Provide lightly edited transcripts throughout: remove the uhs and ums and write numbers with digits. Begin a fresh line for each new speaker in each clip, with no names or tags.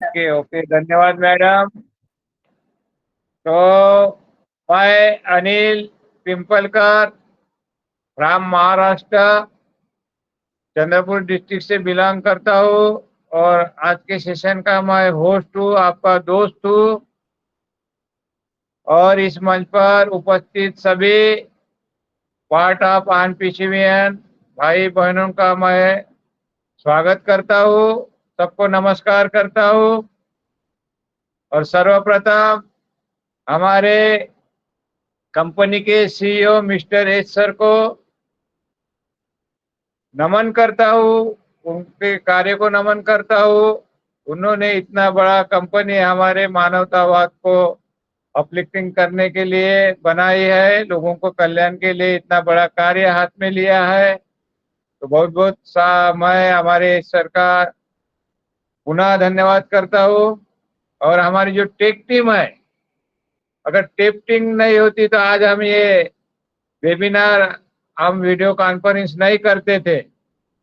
Okay okay, धन्यवाद madam. तो मैं अनिल पिंपलकर फ्रॉम महाराष्ट्र, चंद्रपुर डिस्ट्रिक्ट से बिलोंग करता हूँ और आज के सेशन का मैं होस्ट हूँ, आपका दोस्त हूँ। और इस मंच पर उपस्थित सभी पार्ट ऑफ आनपीसीवीएन भाई बहनों का मैं स्वागत करता हूँ, सबको नमस्कार करता हूँ। और सर्वप्रथम हमारे कंपनी के सीईओ मिस्टर एच सर को नमन करता हूँ, उनके कार्य को नमन करता हूँ। उन्होंने इतना बड़ा कंपनी हमारे मानवतावाद को अपलिफ्टिंग करने के लिए बनाई है, लोगों को कल्याण के लिए इतना बड़ा कार्य हाथ में लिया है। तो बहुत बहुत मैं हमारे सर का पुनः धन्यवाद करता हूँ। और हमारी जो टेक टीम है, अगर टेक टीम नहीं होती तो आज हम ये वेबिनार, हम वीडियो कॉन्फ्रेंस नहीं करते थे।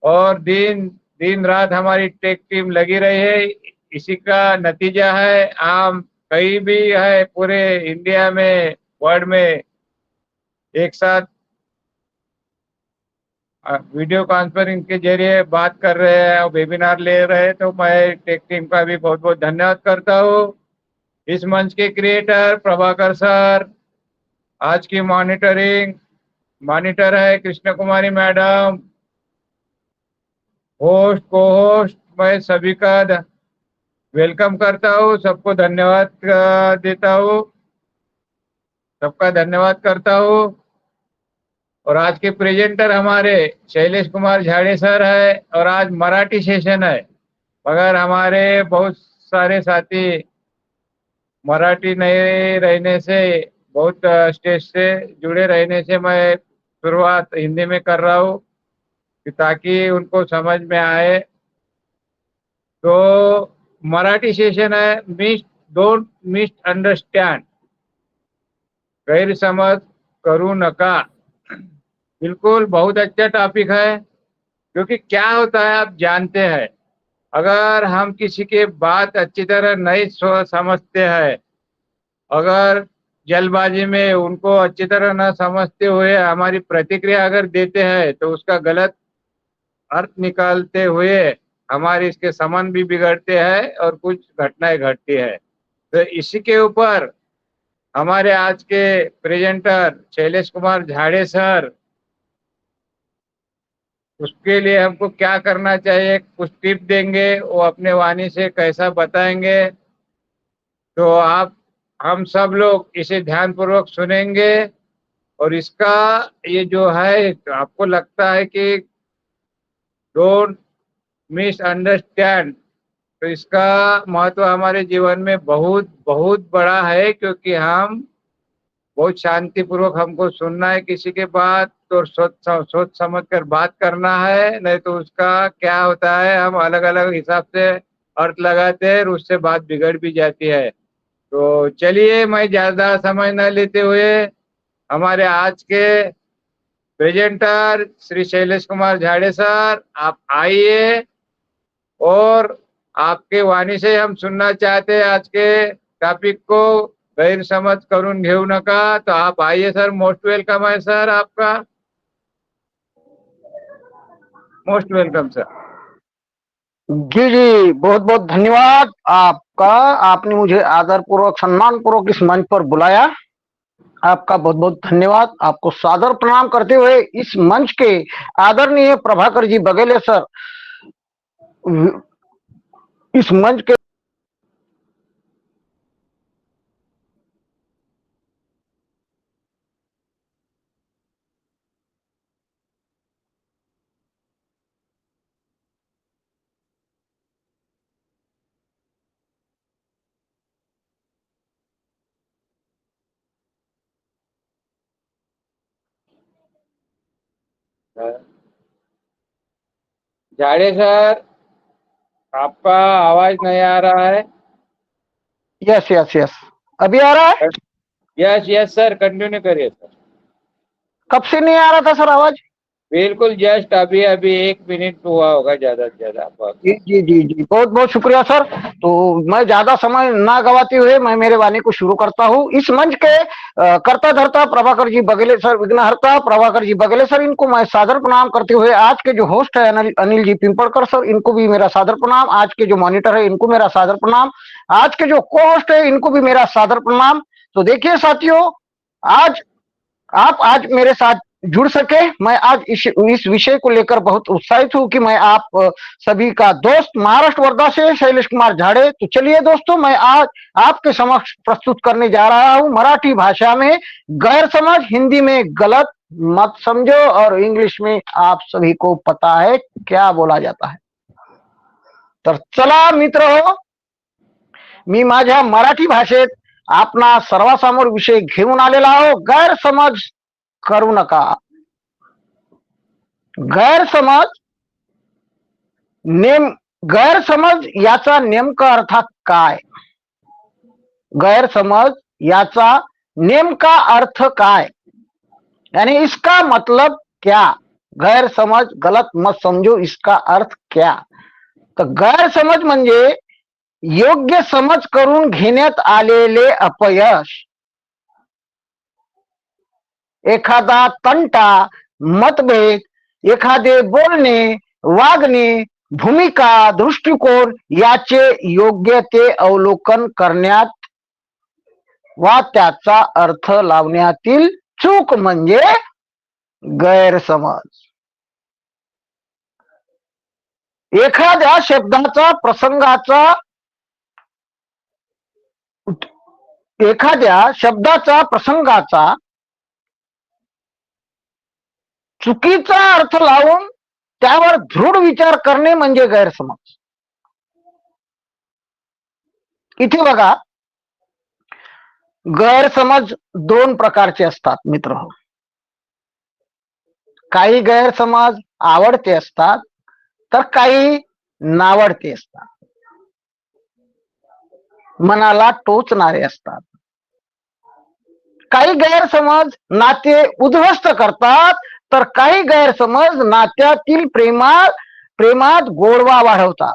और दिन दिन रात हमारी टेक टीम लगी रही है, इसी का नतीजा है हम कहीं भी है पूरे इंडिया में, वर्ल्ड में एक साथ वीडियो कॉन्फ्रेंसिंग के जरिए बात कर रहे हैं और वेबिनार ले रहे हैं। तो मैं टेक टीम का भी बहुत बहुत धन्यवाद करता हूँ। इस मंच के क्रिएटर प्रभाकर सर, आज की मॉनिटर है कृष्ण कुमारी मैडम, होस्ट को होस्ट मैं सभी का वेलकम करता हूँ, सबको धन्यवाद देता हूँ, सबका धन्यवाद करता हूँ। और आज के प्रेजेंटर हमारे शैलेश कुमार झाड़े सर है और आज मराठी सेशन है, मगर हमारे बहुत सारे साथी मराठी नहीं रहने से, बहुत स्टेज से जुड़े रहने से मैं शुरुआत हिंदी में कर रहा हूँ ताकि उनको समझ में आए। तो मराठी सेशन है, डोंट मिस अंडरस्टैंड, गैर समझ करू नका। बिल्कुल बहुत अच्छा टॉपिक है, क्योंकि क्या होता है आप जानते हैं, अगर हम किसी के बात अच्छी तरह नहीं समझते हैं, अगर जल्दबाजी में उनको अच्छी तरह न समझते हुए हमारी प्रतिक्रिया अगर देते हैं तो उसका गलत अर्थ निकालते हुए हमारे इसके संबंध भी बिगड़ते हैं और कुछ घटनाएं घटती है। तो इसी के ऊपर हमारे आज के प्रेजेंटर शैलेश कुमार झाड़े सर, उसके लिए हमको क्या करना चाहिए कुछ टिप देंगे, वो अपने वाणी से कैसा बताएंगे। तो आप हम सब लोग इसे ध्यानपूर्वक सुनेंगे। और इसका ये जो है, तो आपको लगता है कि डोंट मिसअंडरस्टैंड, तो इसका महत्व हमारे जीवन में बहुत बहुत बड़ा है, क्योंकि हम बहुत शांतिपूर्वक हमको सुनना है किसी के बात, तो सोच समझ कर बात करना है, नहीं तो उसका क्या होता है हम अलग अलग हिसाब से अर्थ लगाते हैं और उससे बात बिगड़ भी जाती है। तो चलिए मैं ज्यादा समय न लेते हुए हमारे आज के प्रेजेंटर श्री शैलेश कुमार झाड़े सर, आप आइए। और आपके वाणी से हम सुनना चाहते हैं आज के टॉपिक को, गैर समझ करून घेऊ नका। तो आप आइए सर, मोस्ट वेलकम है सर, आपका मोस्ट वेलकम सर।
जी जी, बहुत बहुत धन्यवाद आपका। आपने मुझे आदर पूर्वक सम्मान पूर्वक इस मंच पर बुलाया, आपका बहुत बहुत धन्यवाद। आपको सादर प्रणाम करते हुए इस मंच के आदरणीय प्रभाकर जी बघेले सर, इस मंच के
झाड़े सर, आपका आवाज नहीं आ रहा है।
यस यस यस, अभी आ रहा है।
यस यस सर, कंटिन्यू करिए सर।
कब से नहीं आ रहा था सर आवाज?
बिल्कुल जस्ट अभी अभी 1 मिनट हुआ होगा ज्यादा से ज्यादा बस।
जी जी जी जी, बहुत बहुत शुक्रिया सर। तो मैं ज्यादा समय ना गवाते हुए मैं मेरे वाणी को शुरू करता हूँ। इस मंच के कर्ता धर्ता प्रभाकर जी बघेले सर, विघ्नहर्ता प्रभाकर जी बघेले सर, इनको मैं सादर प्रणाम करते हुए आज के जो होस्ट है अनिल जी पिंपलकर सर, इनको भी मेरा सादर प्रणाम। आज के जो मॉनिटर है इनको मेरा सादर प्रणाम। आज के जो को होस्ट है इनको भी मेरा सादर प्रणाम। तो देखिए साथियों, आज आप आज मेरे साथ जुड़ सके। मैं आज इस विषय को लेकर बहुत उत्साहित हूं कि मैं आप सभी का दोस्त महाराष्ट्र वर्धा से शैलेश कुमार झाड़े। तो चलिए दोस्तों, मैं आज आपके समक्ष प्रस्तुत करने जा रहा हूं मराठी भाषा में गैर समझ, हिंदी में गलत मत समझो, और इंग्लिश में आप सभी को पता है क्या बोला जाता है। तर चला मित्र हो, मी माझ्या मराठी भाषेत आपणा सर्वांसमोर विषय घेऊन आलेला आहो, गैरसमज करू नका। गैरसमज गैरसमज याचा नेमका अर्थ काय? गैरसमज याचा नेमका अर्थ काय, यानी इसका मतलब क्या? गैरसमज, गलत मत समझो, इसका अर्थ क्या? तर गैरसमज म्हणजे योग्य समज करून घेण्यात आलेले अपयश, एखादा तंटा, मतभेद, एखादे बोलणे, वागणे, भूमिका, दृष्टिकोन याचे योग्य ते अवलोकन करण्यात वा त्याचा अर्थ लावण्यातील चूक म्हणजे गैरसमज। एखाद्या शब्दाचा प्रसंगाचा चुकीचा अर्थ लावून त्यावर दृढ विचार करणे म्हणजे गैरसमज। इथे बघा, गैरसमज दोन प्रकारचे असतात मित्र हो। काही गैरसमज आवडते असतात, तर काही नावडते असतात, मनाला टोचणारे असतात। काही गैरसमज नाते उद्ध्वस्त करतात, तर काही गैरसमज नात्यातील प्रेमात गोडवा वाढवतात।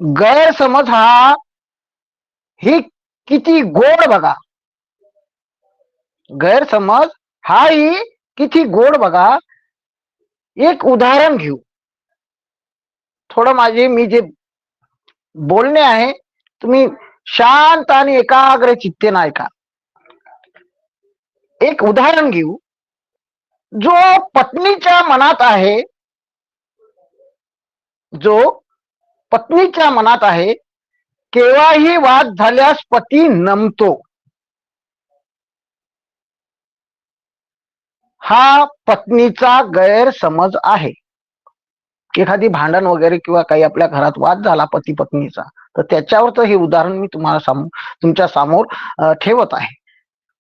गैरसमज ही किती गोड बघा, गैरसमज ही किती गोड बघा। एक उदाहरण घेऊ, थोडं मी जे बोलणे आहे तुम्ही शांत आणि एकाग्र चित्तेने ऐका। एक उदाहरण घेऊ, जो पत्नीच्या मनात आहे, केव्हाही वाद झाल्यास पती नमतो, हा पत्नीचा गैरसमज आहे। एखादी भांडण वगैरे किंवा काही आपल्या घरात वाद झाला पती पत्नीचा, तर त्याच्यावरच हे उदाहरण मी तुमच्या समोर ठेवत आहे।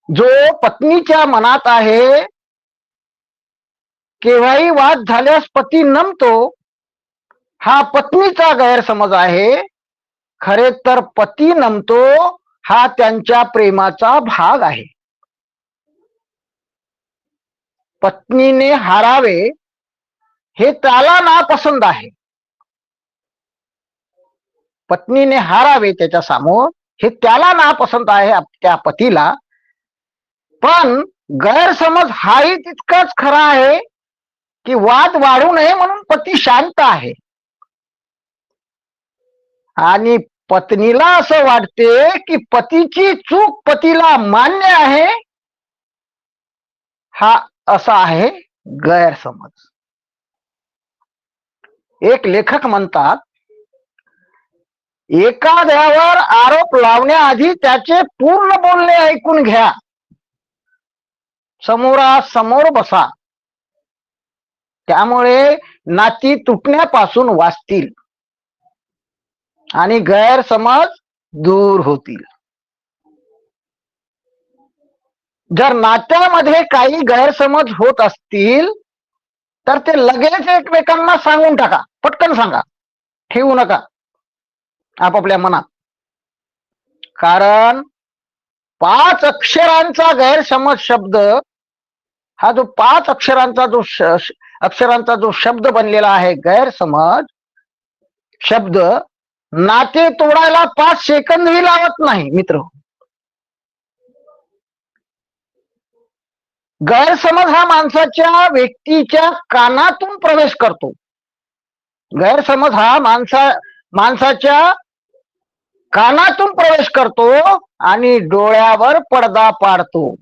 जो पत्नीच्या मनात आहे, केव्हाही वाद झाल्यास पती नमतो, हा पत्नीचा गैरसमज आहे। खरे तर पती नमतो हा त्यांच्या प्रेमाचा भाग आहे। पत्नीने हारावे हे त्याला नापसंत आहे, पत्नीने हारावे त्याच्या समोर हे त्याला नापसंत आहे त्या पतीला। पण गैरसमज हाही तितकाच खरा आहे की वाद वाढू नये म्हणून पती शांत आहे, आणि पत्नीला असं वाटते की पतीची चूक पतीला मान्य आहे, हा असा आहे गैरसमज। एक लेखक म्हणतात, एखाद्यावर आरोप लावण्याआधी त्याचे पूर्ण बोलणे ऐकून घ्या, समोरासमोर बसा, त्यामुळे नाती तुटण्यापासून वाचतील आणि गैरसमज दूर होतील। जर नात्यामध्ये काही गैरसमज होत असतील तर ते लगेच एकमेकांना सांगून टाका, पटकन सांगा, ठेवू नका आपापल्या मनात। कारण 5 अक्षरांचा गैरसमज शब्द हा जो 5 अक्षरांचा अक्षरांचा जो शब्द बनलेला आहे गैरसमज शब्द, नाते तोडायला 5 सेकंदही लावत नाही मित्र. गैरसमज हा माणसाच्या व्यक्तीच्या कानातून प्रवेश करतो. गैरसमज हा माणसाच्या कानातून प्रवेश करतो आणि डोळ्यावर पडदा पाडतो.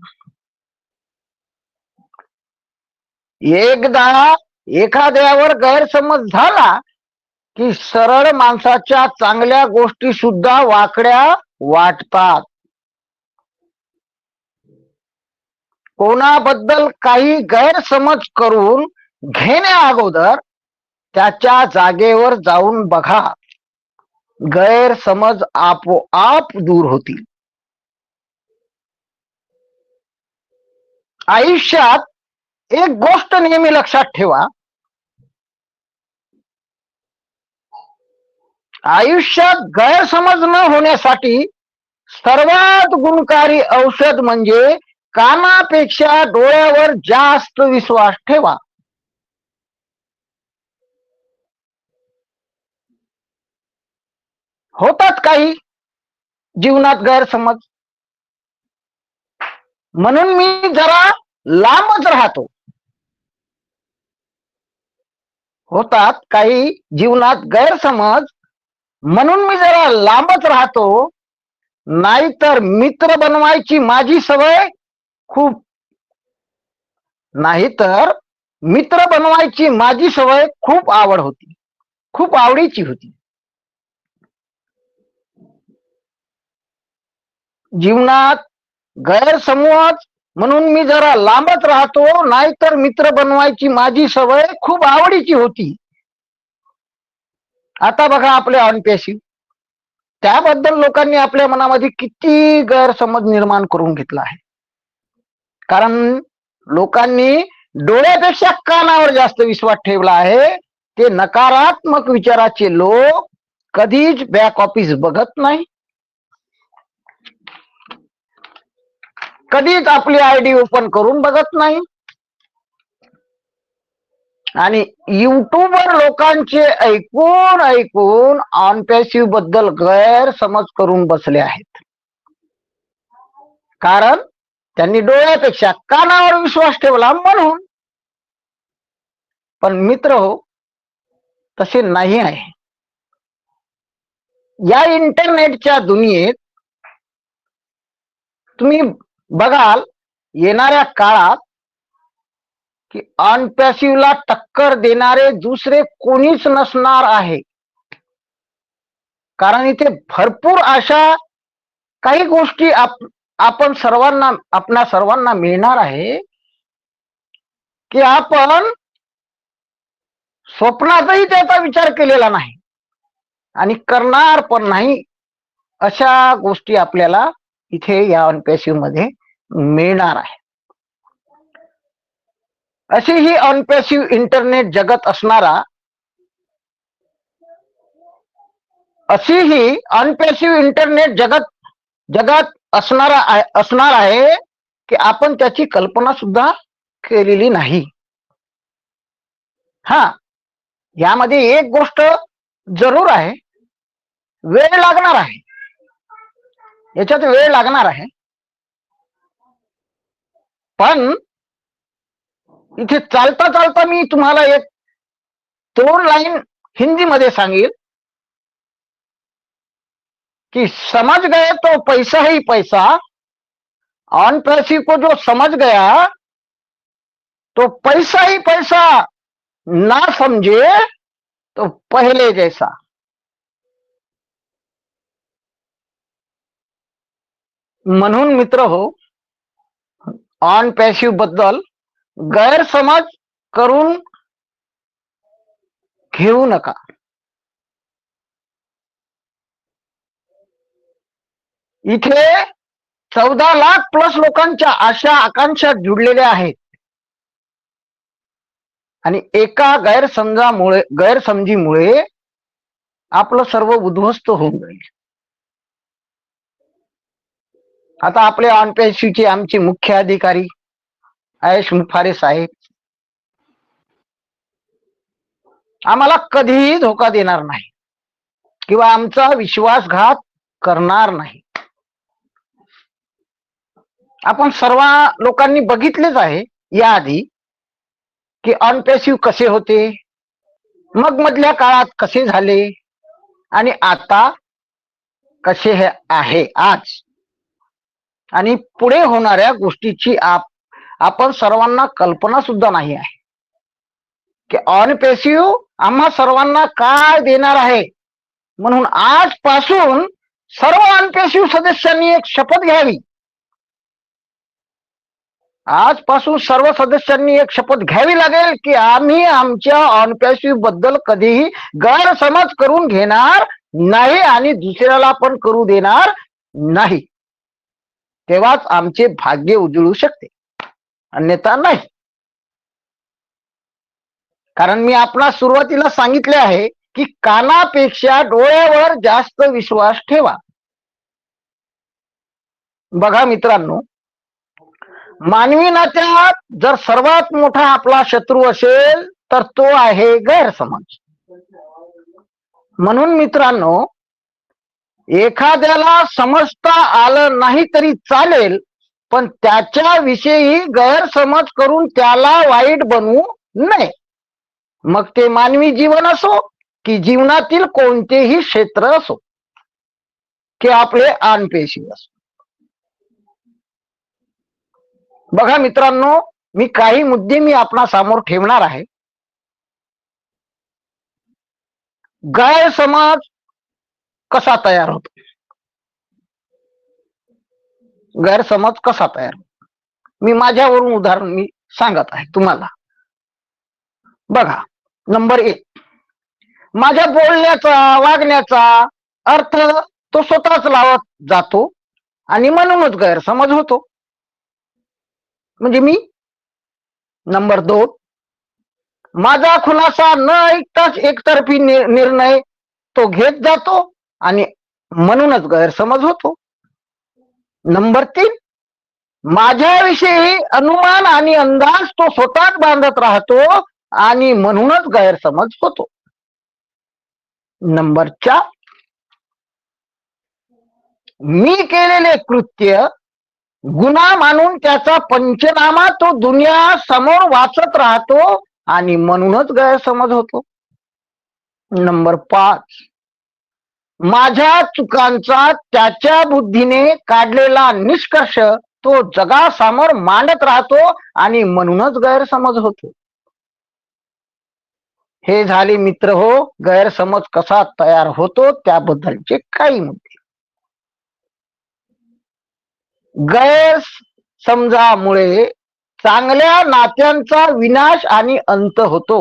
एकदा एखाद्यावर गैरसमज झाला की सरळ माणसाच्या चांगल्या गोष्टी सुद्धा वाकड्या वाटतात. कोणाबद्दल काही गैरसमज करून घेण्या अगोदर त्याच्या जागेवर जाऊन बघा, गैरसमज आपोआप दूर होतील. आयुष्यात एक गोष्ट नेहमी लक्षात ठेवा, आयुष्यात गैरसमज न होण्यासाठी सर्वात गुणकारी औषध म्हणजे कानापेक्षा डोळ्यावर जास्त विश्वास ठेवा. होतात काही जीवनात गैरसमज, म्हणून मी जरा लांबच राहतो. होतात काही जीवनात गैरसमज, म्हणून मी जरा लांबच राहतो. नाहीतर मित्र बनवायची माझी सवय खूप आवड होती, खूप आवडीची होती. जीवनात गैरसमज म्हणून मी जरा लांबच राहतो, नाहीतर मित्र बनवायची माझी सवय खूप आवडीची होती. आता बघा आपले अनपेशी, त्याबद्दल लोकांनी आपल्या मनामध्ये किती गैरसमज निर्माण करून घेतला आहे. कारण लोकांनी डोळ्यापेक्षा कानावर जास्त विश्वास ठेवला आहे. ते नकारात्मक विचाराचे लोक कधीच बॅक ऑफिस बघत नाही, कधीच आपली आयडी ओपन करून बघत नाही, आणि युट्यूबवर लोकांचे ऐकून अनपॅसिव्ह बद्दल गैरसमज करून बसले आहेत. कारण त्यांनी डोळ्यापेक्षा कानावर विश्वास ठेवला म्हणून. पण मित्र हो, तसे नाही आहे. या इंटरनेटच्या दुनियेत तुम्ही बघाल येणाऱ्या काळात की अनपॅसिव्हला टक्कर देणारे दुसरे कोणीच नसणार आहे. कारण इथे भरपूर अशा काही गोष्टी आपणा सर्वांना मिळणार आहे की आपण स्वप्नातही त्याचा विचार केलेला नाही आणि करणार पण नाही. अशा गोष्टी आपल्याला इथे या अनपॅसिव्ह मध्ये मिळणार आहे. अशी ही अनपॅसिव्ह इंटरनेट जगत असणारा जगात असणार आहे की आपण त्याची कल्पना सुद्धा केलेली नाही. हा, यामध्ये एक गोष्ट जरूर आहे, वेळ लागणार आहे. याच्यात वेळ लागणार आहे. पण इथे चालता चालता मी तुम्हाला एक 2 लाइन हिंदी मध्ये सांगेल कि समझ गए तो पैसा ही पैसा, अनपैसिव को जो समझ गया तो पैसा ही पैसा, ना समझे तो पहले जैसा. म्हणून मित्र हो, अनपॅसिव्ह बद्दल गैरसमज करून घेऊ नका. इथे 14 लाख प्लस लोकांच्या आशा आकांक्षा जुडलेल्या आहेत आणि एका गैरसमजीमुळे आपलं सर्व उद्ध्वस्त होऊन जाईल. आता आपले अनपॅसिव्हचे आमचे मुख्य अधिकारी आयेश मुफारे साहेब आम्हाला कधीही धोका देणार नाही किंवा आमचा विश्वासघात करणार नाही. आपण सर्व लोकांनी बघितलेच आहे याआधी की अनपॅसिव्ह कसे होते, मग मधल्या काळात कसे झाले आणि आता कसे हे आहे आज, आणि पुढे होणाऱ्या गोष्टीची आपण सर्वांना कल्पना सुद्धा नाही आहे की अनपॅसिव्ह आम्हा सर्वांना काय देणार आहे. म्हणून आजपासून सर्व अनपॅसिव्ह सदस्यांनी एक शपथ घ्यावी. आजपासून सर्व सदस्यांनी एक शपथ घ्यावी लागेल की आम्ही आमच्या अनपॅसिव्ह बद्दल कधीही गैरसमज करून घेणार नाही आणि दुसऱ्याला पण करू देणार नाही. तेव्हाच आमचे भाग्य उजळू शकते, अन्यथा नाही. कारण मी आपला सुरुवातीला सांगितले आहे की कानापेक्षा डोळ्यावर जास्त विश्वास ठेवा. बघा मित्रांनो, मानवी नात्यात जर सर्वात मोठा आपला शत्रू असेल तर तो आहे गैरसमज. म्हणून मित्रांनो, एखाद्याला समजता आलं नाही तरी चालेल, पण त्याच्याविषयी गैरसमज करून त्याला वाईट बनवू नये. मग ते मानवी जीवन असो की जीवनातील कोणतेही क्षेत्र असो की आपले अनपेशिव असो. बघा मित्रांनो, मी काही मुद्दे आपणा समोर ठेवणार आहे. गैरसमज कसा तयार होतो, गैरसमज कसा तयार होतो, मी माझ्यावरून उदाहरण सांगत आहे तुम्हाला. बघा, नंबर 1, माझ्या बोलण्याचा वागण्याचा अर्थ तो स्वतःच लावत जातो आणि म्हणूनच गैरसमज होतो, म्हणजे मी. नंबर 2, माझा खुलासा न ऐकताच एकतर्फी निर्णय तो घेत जातो आणि म्हणूनच गैरसमज होतो. नंबर 3, माझ्याविषयी अनुमान आणि अंदाज तो स्वतःच बांधत राहतो आणि म्हणूनच गैरसमज होतो. नंबर 4, मी केलेले कृत्य गुन्हा मानून त्याचा पंचनामा तो दुनिया समोर वाचत राहतो आणि म्हणूनच गैरसमज होतो. नंबर 5, माझ्या चुकांचा त्याच्या बुद्धीने काढलेला निष्कर्ष तो जगासमोर मांडत राहतो आणि म्हणूनच गैरसमज होतो. हे झाले मित्र हो गैरसमज कसा तयार होतो त्याबद्दलचे काही मुद्दे. गैरसमजामुळे चांगल्या नात्यांचा विनाश आणि अंत होतो,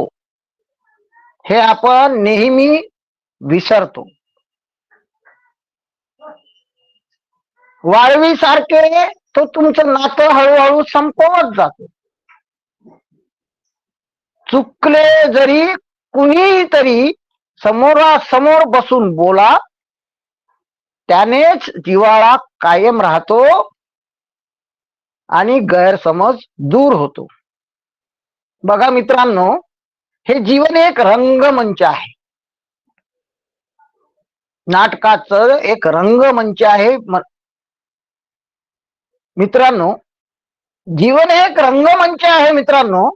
हे आपण नेहमी विसरतो. वाळवी सारखे तो तुमचं नातं हळूहळू संपवत जातो. चुकले जरी कुणी तरी समोरासमोर बसून बोला, त्यानेच जिव्हाळा कायम राहतो आणि गैरसमज दूर होतो. बघा मित्रांनो, हे जीवन एक रंगमंच आहे, नाटकाचं एक रंगमंच आहे. मित्रांनो, जीवन एक रंगमंच आहे. मित्रांनो,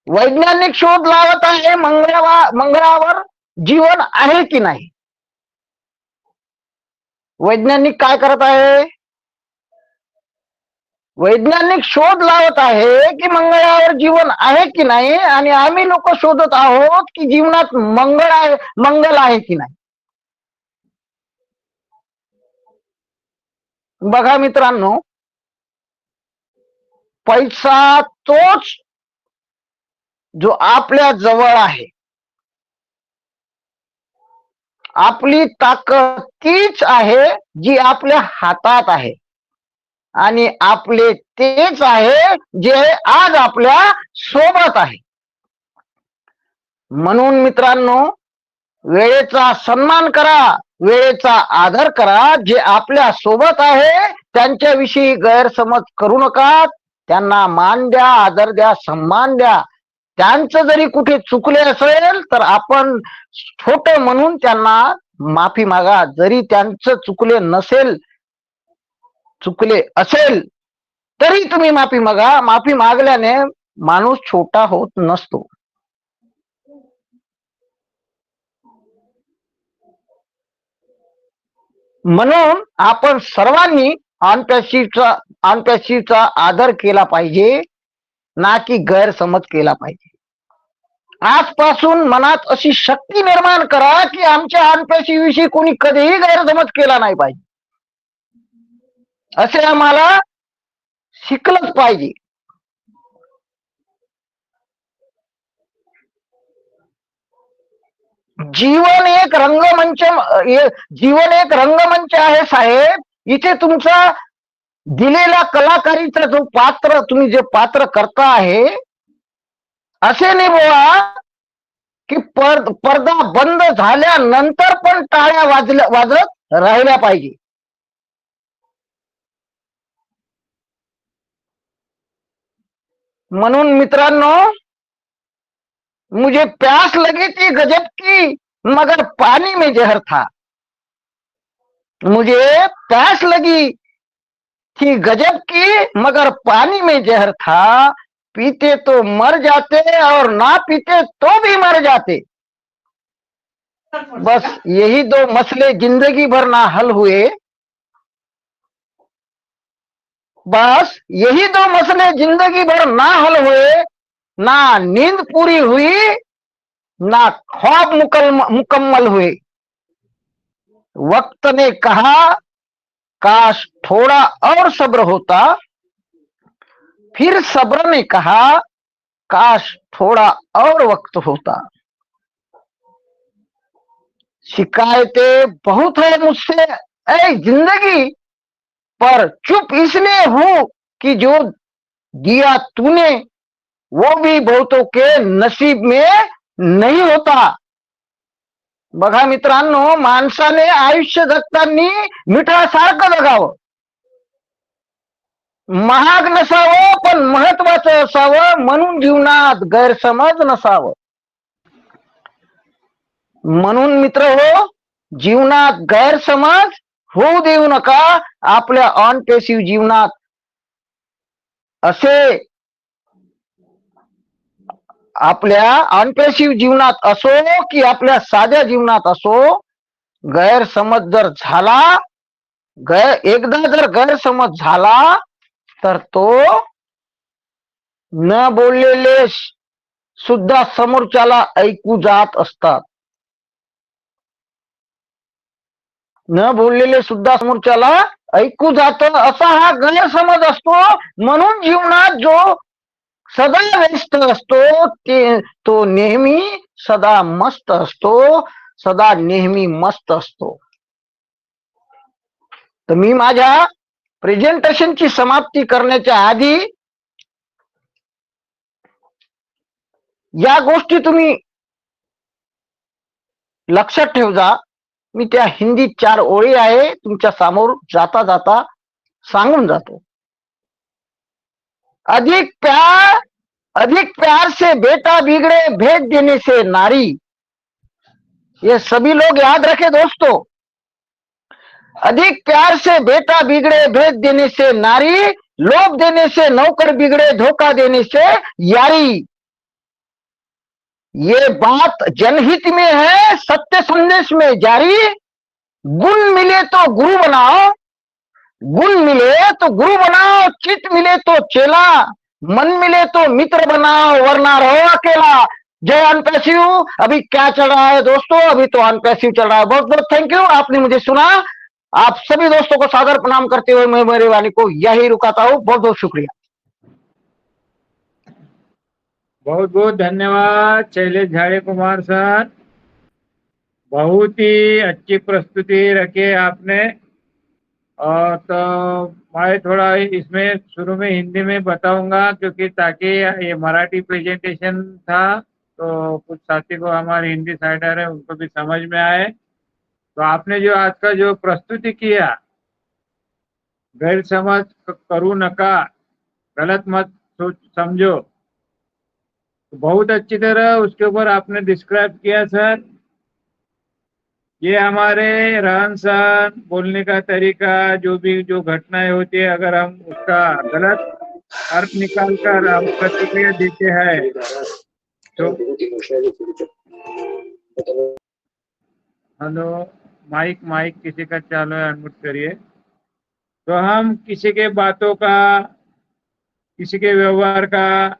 वैज्ञानिक शोध लावत आहे मंगळावर जीवन आहे की नाही. वैज्ञानिक काय करत आहे, वैज्ञानिक शोध लावत आहे की मंगळावर जीवन आहे की नाही, आणि आम्ही लोक शोधत आहोत की जीवनात मंगल आहे की नाही. बघा मित्रांनो, पैसा तोच जो आपल्या जवळ आहे, आपली ताकद तीच आहे जी आपल्या हातात आहे, आणि आपले तेच आहे जे आज आपल्या सोबत आहे. म्हणून मित्रांनो, वेळेचा सन्मान करा, वेळेचा आदर करा. जे आपल्या सोबत आहे त्यांच्याविषयी गैरसमज करू नका, त्यांना मान द्या, आदर द्या, सन्मान द्या. त्यांचं जरी कुठे चुकले असेल तर आपण छोट म्हणून त्यांना माफी मागा. जरी त्यांचं चुकले असेल तरी तुम्ही माफी मागा. माफी मागल्याने माणूस छोटा होत नसतो. म्हणून आपण सर्वांनी अनप्याशीचा आदर केला पाहिजे, ना की गैरसमज केला पाहिजे. आजपासून मनात अशी शक्ती निर्माण करा की आमच्या अनप्याशीविषयी कोणी कधीही गैरसमज केला नाही पाहिजे, असे आम्हाला शिकलंच पाहिजे. जीवन एक रंगमंच आहे साहेब. इथे तुमचा दिलेला कलाकारीचा जो पात्र तुम्ही जे पात्र करता आहे, असे नाही बोला की पडदा बंद झाल्यानंतर पण टाळ्या वाजत राहिल्या पाहिजे. म्हणून मित्रांनो, मुझे प्यास लगी थी गजब की मगर पानी में जहर था. मुझे प्यास लगी थी गजब की मगर पानी में जहर था. पीते तो मर जाते और ना पीते तो भी मर जाते. बस यही दो मसले जिंदगी भर ना हल हुए. बस यही दो मसले जिंदगी भर ना हल हुए. ना नींद पूरी हुई, ना ख्वाब मुकम्मल हुए. वक्त ने कहा काश थोड़ा और सब्र होता. फिर सब्र ने कहा काश थोड़ा और वक्त होता. शिकायतें बहुत है मुझसे ऐ जिंदगी, पर चुप इसलिए हूं कि जो दिया तूने वो भी बहुतों के नसीब में नहीं होता. बघा मित्रांनो, माणसाने आयुष्य जगताना मिठासारखं जगावं. महाग नसावं पण महत्वाचं असावं. म्हणून जीवनात गैरसमज नसावं. म्हणून मित्र हो, जीवनात गैरसमज होऊ देऊ नका. आपल्या अनपेसिव्ह जीवनात असे आपल्या अनपेसिव्ह जीवनात असो की आपल्या साध्या जीवनात असो, गैरसमज जर झाला, एकदा जर गैरसमज झाला तर तो न बोललेले सुद्धा समोरच्याला ऐकू जात असतात. न बोललेले सुद्धा समोरच्याला ऐकू जात, असा हा गैरसमज असतो. म्हणून जीवनात जो सदा व्यस्त असतो तो नेहमी सदा मस्त असतो, सदा नेहमी मस्त असतो. तर मी माझ्या प्रेझेंटेशनची समाप्ती करण्याच्या आधी या गोष्टी तुम्ही लक्षात ठेव जा. मी त्या हिंदी 4 ओळी आहे तुमच्या समोर जाता जाता सांगून जातो. अधिक प्यार से बेटा बिगड़े भेज देने से नारी. ये सभी लोग याद रखे दोस्तों. अधिक प्यार से बेटा बिगड़े भेज देने से नारी. लोभ देने से नौकर बिगड़े धोखा देने से यारी. ये बात जनहित में है, सत्य संदेश में जारी. गुण मिले तो गुरु बनाओ, गुण मिले तो गुरु बनाओ. चित मिले तो चेला, मन मिले तो मित्र बनाओ, वरना रहो अकेला. जय अनपैसिव. अभी क्या चल रहा है दोस्तों? अभी तो अनपैसिव चल रहा है. बहुत बहुत थैंक यू, आपने मुझे सुना. आप सभी दोस्तों को सादर प्रणाम करते हुए मैं मेरी वाणी को यही रुकाता हूँ. बहुत बहुत शुक्रिया.
बहुत बहुत धन्यवाद शैलेश झाड़े कुमार सर. बहुत ही अच्छी प्रस्तुति रखी आपने. और तो मैं थोड़ा इसमें शुरू में हिंदी में बताऊंगा, क्योंकि ताकि ये मराठी प्रेजेंटेशन था तो कुछ साथी को हमारे हिंदी साइडर है उनको भी समझ में आए. तो आपने जो आज का जो प्रस्तुति किया, गैरसमज करू नका, गलत मत समझो। तो बहुत अच्छी तरह उसके ऊपर आपने डिस्क्राइब किया सर। ये हमारे रहन सहन, बोलने का तरीका, जो भी जो घटनाएं होती है, अगर हम उसका गलत अर्थ निकाल कर हम प्रतिक्रिया देते हैं तो हेलो, माइक माइक किसी का चालू है, अनम्यूट करिए। तो हम किसी के बातों का, किसी के व्यवहार का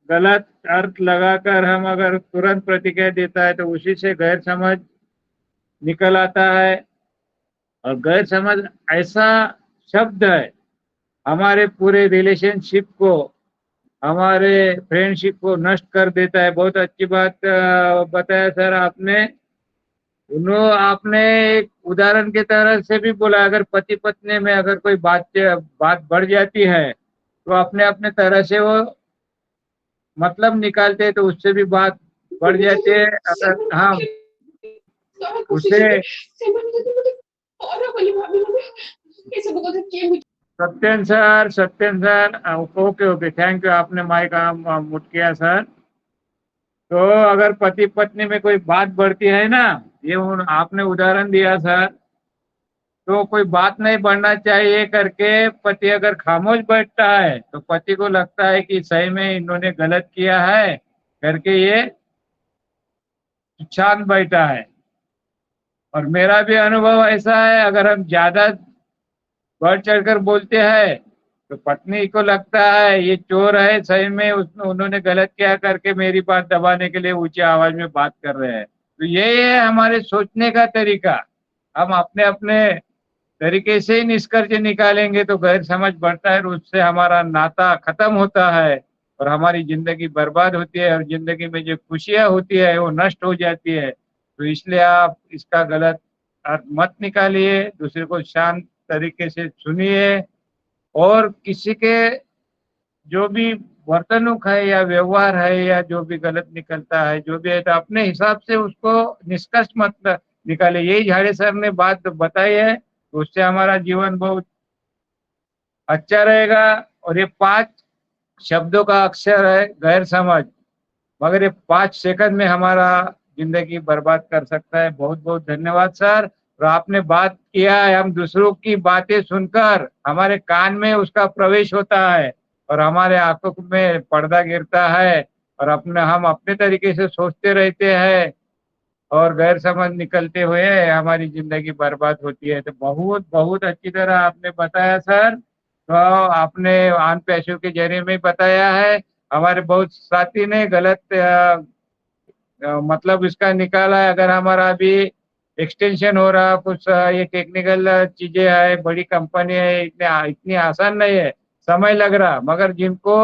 गलत अर्थ लगाकर हम अगर तुरंत प्रतिक्रिया देता है तो उसी से गैर समझ निकल आता है। और गैर समझ ऐसा शब्द है हमारे पूरे रिलेशनशिप को, हमारे फ्रेंडशिप को नष्ट कर देता है। बहुत अच्छी बात बताया सर आपने। आपने एक उदाहरण के तरह से भी बोला, अगर पति पत्नी में अगर कोई बात बढ़ जाती है तो अपने अपने तरह से वो मतलब निकालते हैं, तो उससे भी बात बढ़ जाती है। अगर हम उसे Satyan sir okay okay, thank you, आपने माइक म्यूट किया सर। तो अगर पति पत्नी में कोई बात बढ़ती है ना, ये आपने उदाहरण दिया सर, तो कोई बात नहीं बढ़ना चाहिए करके पति अगर खामोश बैठता है तो पति को लगता है कि सही में इन्होंने गलत किया है करके ये शांत बैठा है। और मेरा भी अनुभव ऐसा है, अगर हम ज्यादा बढ़ चढ़कर बोलते हैं तो पत्नी को लगता है ये चोर है, सही में उन्होंने गलत किया करके मेरी बात दबाने के लिए ऊंची आवाज में बात कर रहे हैं। तो ये है हमारे सोचने का तरीका। हम अपने अपने तरीके से ही निष्कर्ष निकालेंगे तो गैर समझ बढ़ता है, और उससे हमारा नाता खत्म होता है और हमारी जिंदगी बर्बाद होती है, और जिंदगी में जो खुशियां होती है वो नष्ट हो जाती है। तो इसलिए आप इसका गलत अर्थ मत निकालिए, दूसरे को शांत तरीके से सुनिए, और किसी के जो भी वर्तणूक है या व्यवहार है या जो भी गलत निकलता है, जो भी है, तो अपने हिसाब से उसको निष्कर्ष मत निकाले। यही झाड़े सर ने बात बताई है, तो उससे हमारा जीवन बहुत अच्छा रहेगा। और ये 5 शब्दों का अक्षर है गैर समझ, मगर ये 5 सेकंड में हमारा जिंदगी बर्बाद कर सकता है। बहुत बहुत धन्यवाद सर। और आपने बात किया है, हम दूसरों की बातें सुनकर हमारे कान में उसका प्रवेश होता है और हमारे आंखों में पर्दा गिरता है, और हम अपने तरीके से सोचते रहते हैं और गैर समझ निकलते हुए हमारी जिंदगी बर्बाद होती है। तो बहुत बहुत अच्छी तरह आपने बताया सर। तो आपने आन पैसों के जरिए में बताया है। हमारे बहुत साथी ने गलत मतलब इसका निकाला है। अगर हमारा अभी एक्सटेंशन हो रहा कुछ, ये टेक्निकल चीजें है, बड़ी कंपनी है, इतनी आसान नहीं है, समय लग रहा, मगर जिनको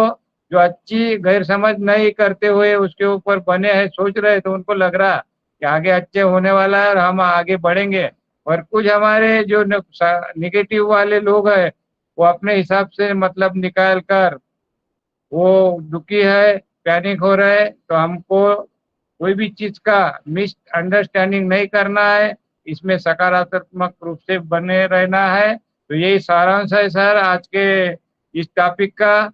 जो अच्छी गैर समझ नहीं करते हुए उसके ऊपर बने हैं, सोच रहे, तो उनको लग रहा कि आगे अच्छे होने वाला है और हम आगे बढ़ेंगे। और कुछ हमारे जो निगेटिव वाले लोग हैं वो अपने हिसाब से मतलब निकाल कर वो दुखी है, पैनिक हो रहे हैं। तो हमको कोई भी चीज का मिसअंडरस्टैंडिंग नहीं करना है, इसमें सकारात्मक रूप से बने रहना है। तो यही सारांश है सर आज के इस टॉपिक का।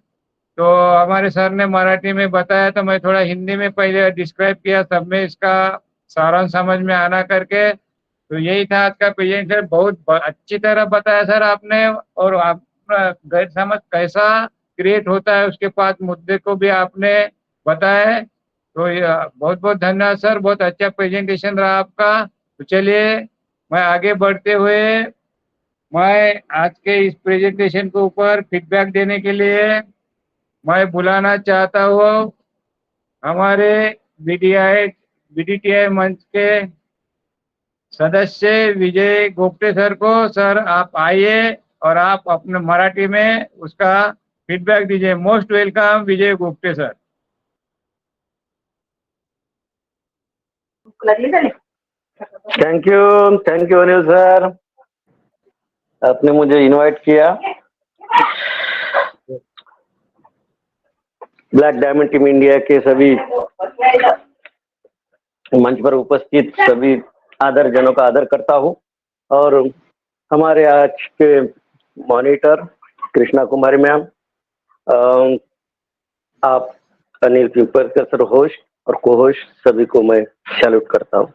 तो हमारे सर ने मराठी में बताया, तो मैं थोड़ा हिंदी में पहले डिस्क्राइब किया, सब में इसका सारांश समझ में आना करके। तो यही था आज का प्रेजेंटेशन। बहुत अच्छी तरह बताया सर आपने, और आप गैर समझ कैसा क्रिएट होता है उसके पास मुद्दे को भी आपने बताया है। तो बहुत बहुत धन्यवाद सर, बहुत अच्छा प्रेजेंटेशन रहा आपका। तो चलिए, मैं आगे बढ़ते हुए मैं आज के इस प्रेजेंटेशन के ऊपर फीडबैक देने के लिए मैं बुलाना चाहता हूँ हमारे बीडीटीआई मंच के सदस्य विजय गोप्टे सर को। सर आप आइए और आप अपने मराठी में उसका फीडबैक दीजिए। Most welcome Vijay Gopte sir.
Thank you Anil sir, आपने मुझे इनवाइट किया। ब्लैक डायमंड टीम इंडिया के सभी मंच पर उपस्थित सभी आदर जनों का आदर करता हूं, और हमारे आज के मॉनिटर कृष्णा कुमारी मैम, आप अनिल पिंपलकर सर होस्ट और को होस्ट सभी को मैं सैल्यूट करता हूँ।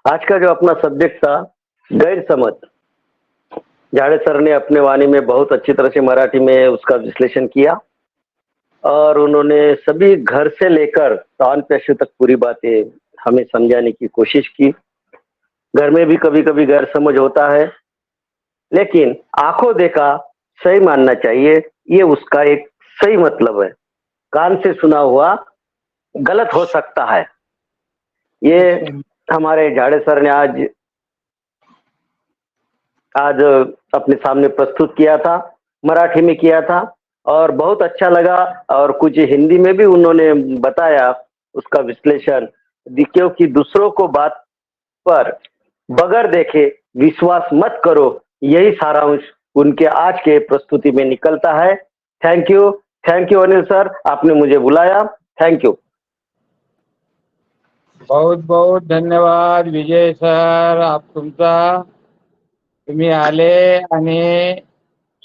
आज का जो अपना सब्जेक्ट था गैर समझ, झाड़े सर ने अपने वाणी में बहुत अच्छी तरह से मराठी में उसका विश्लेषण किया और उन्होंने सभी घर से लेकर कान पेशे तक पूरी बातें हमें समझाने की कोशिश की। घर में भी कभी कभी गैर समझ होता है, लेकिन आंखों देखा सही मानना चाहिए, ये उसका एक सही मतलब है। कान से सुना हुआ गलत हो सकता है। ये हमारे झाड़े सर ने आज अपने सामने प्रस्तुत किया था, मराठी में किया था और बहुत अच्छा लगा। और कुछ हिंदी में भी उन्होंने बताया उसका विश्लेषण, क्योंकि दूसरों को बात पर बगैर देखे विश्वास मत करो, यही सारांश उनके आज के प्रस्तुति में निकलता है। थैंक यू अनिल सर, आपने मुझे बुलाया। Thank you.
बहुत बहुत धन्यवाद विजय सर, तुम्ही आले आणि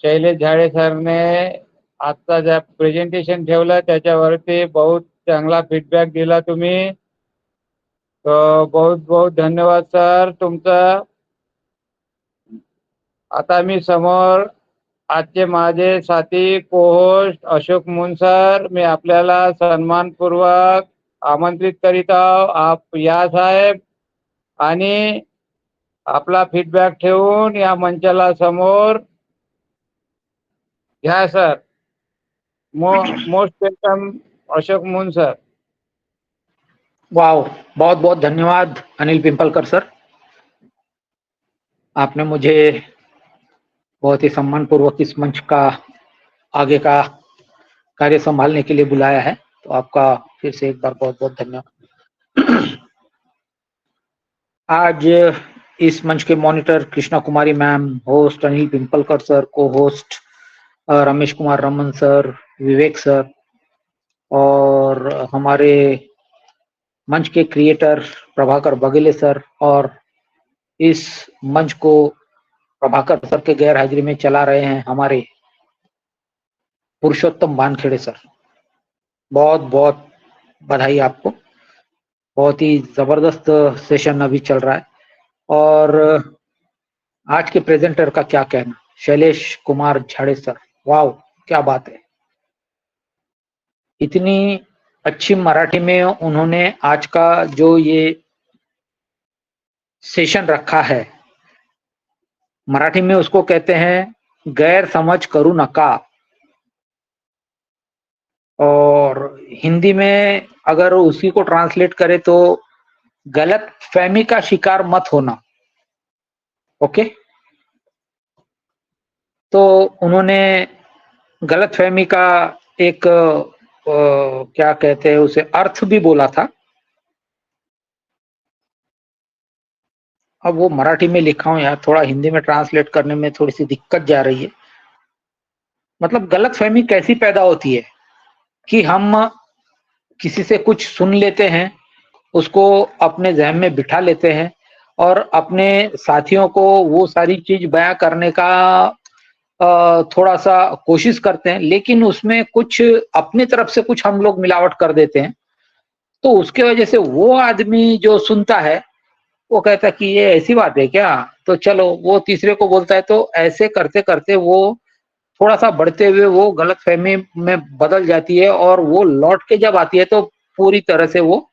शैलेश झाडे सरने आजचा ज्या प्रेझेंटेशन ठेवलं त्याच्यावरती बहुत चांगला फीडबॅक दिला तुम्ही, तो बहुत बहुत धन्यवाद सर तुमचा। आता मी समोर आजचे माझे साथी को-होस्ट अशोक मुन सर, मी आपल्याला सन्मानपूर्वक आमंत्रित करीत आहो, आप या साहेब आणि आपला फीडबॅक ठेवून या मंचाला समोर घ्या सर। मोस्ट वेलकम अशोक मुन सर।
वाह, बहुत बहुत धन्यवाद अनिल पिंपलकर सर, आपने मुझे बहुत ही सम्मानपूर्वक इस मंच का आगे का कार्य संभालने के लिए बुलाया है, तो आपका फिर से एक बार बहुत बहुत धन्यवाद। आज इस मंच के monitor Krishna Kumari ma'am, host Anil पिंपलकर sir, को होस्ट रमेश कुमार रमन सर, विवेक सर और हमारे मंच के क्रिएटर प्रभाकर बघेले सर और इस मंच को प्रभाकर सर के गैर हाजिरी में चला रहे हैं हमारे पुरुषोत्तम बानखेड़े सर, बहुत बहुत बधाई आपको। बहुत ही जबरदस्त सेशन अभी चल रहा है और आज के प्रेजेंटर का क्या कहना, शैलेश कुमार झाड़े सर, वाव क्या बात है। इतनी अच्छी मराठी में उन्होंने आज का जो ये सेशन रखा है, मराठी में उसको कहते हैं गैर समझ करू नका, और हिंदी में अगर उसी को ट्रांसलेट करें तो गलत फहमी का शिकार मत होना। ओके, तो उन्होंने गलत फहमी का एक क्या कहते हैं उसे अर्थ भी बोला था। अब वो मराठी में लिखा हूं यार, थोड़ा हिंदी में ट्रांसलेट करने में थोड़ी सी दिक्कत जा रही है। मतलब गलत फहमी कैसी पैदा होती है कि हम किसी से कुछ सुन लेते हैं, उसको अपने ज़हन में बिठा लेते हैं और अपने साथियों को वो सारी चीज बयां करने का थोड़ा सा कोशिश करते हैं, लेकिन उसमें कुछ अपनी तरफ से कुछ हम लोग मिलावट कर देते हैं। तो उसके वजह से वो आदमी जो सुनता है वो कहता है कि ये ऐसी बात है क्या, तो चलो वो तीसरे को बोलता है, तो ऐसे करते करते वो थोड़ा सा बढ़ते हुए वो गलत फहमी में बदल जाती है और वो लौट के जब आती है तो पूरी तरह से वो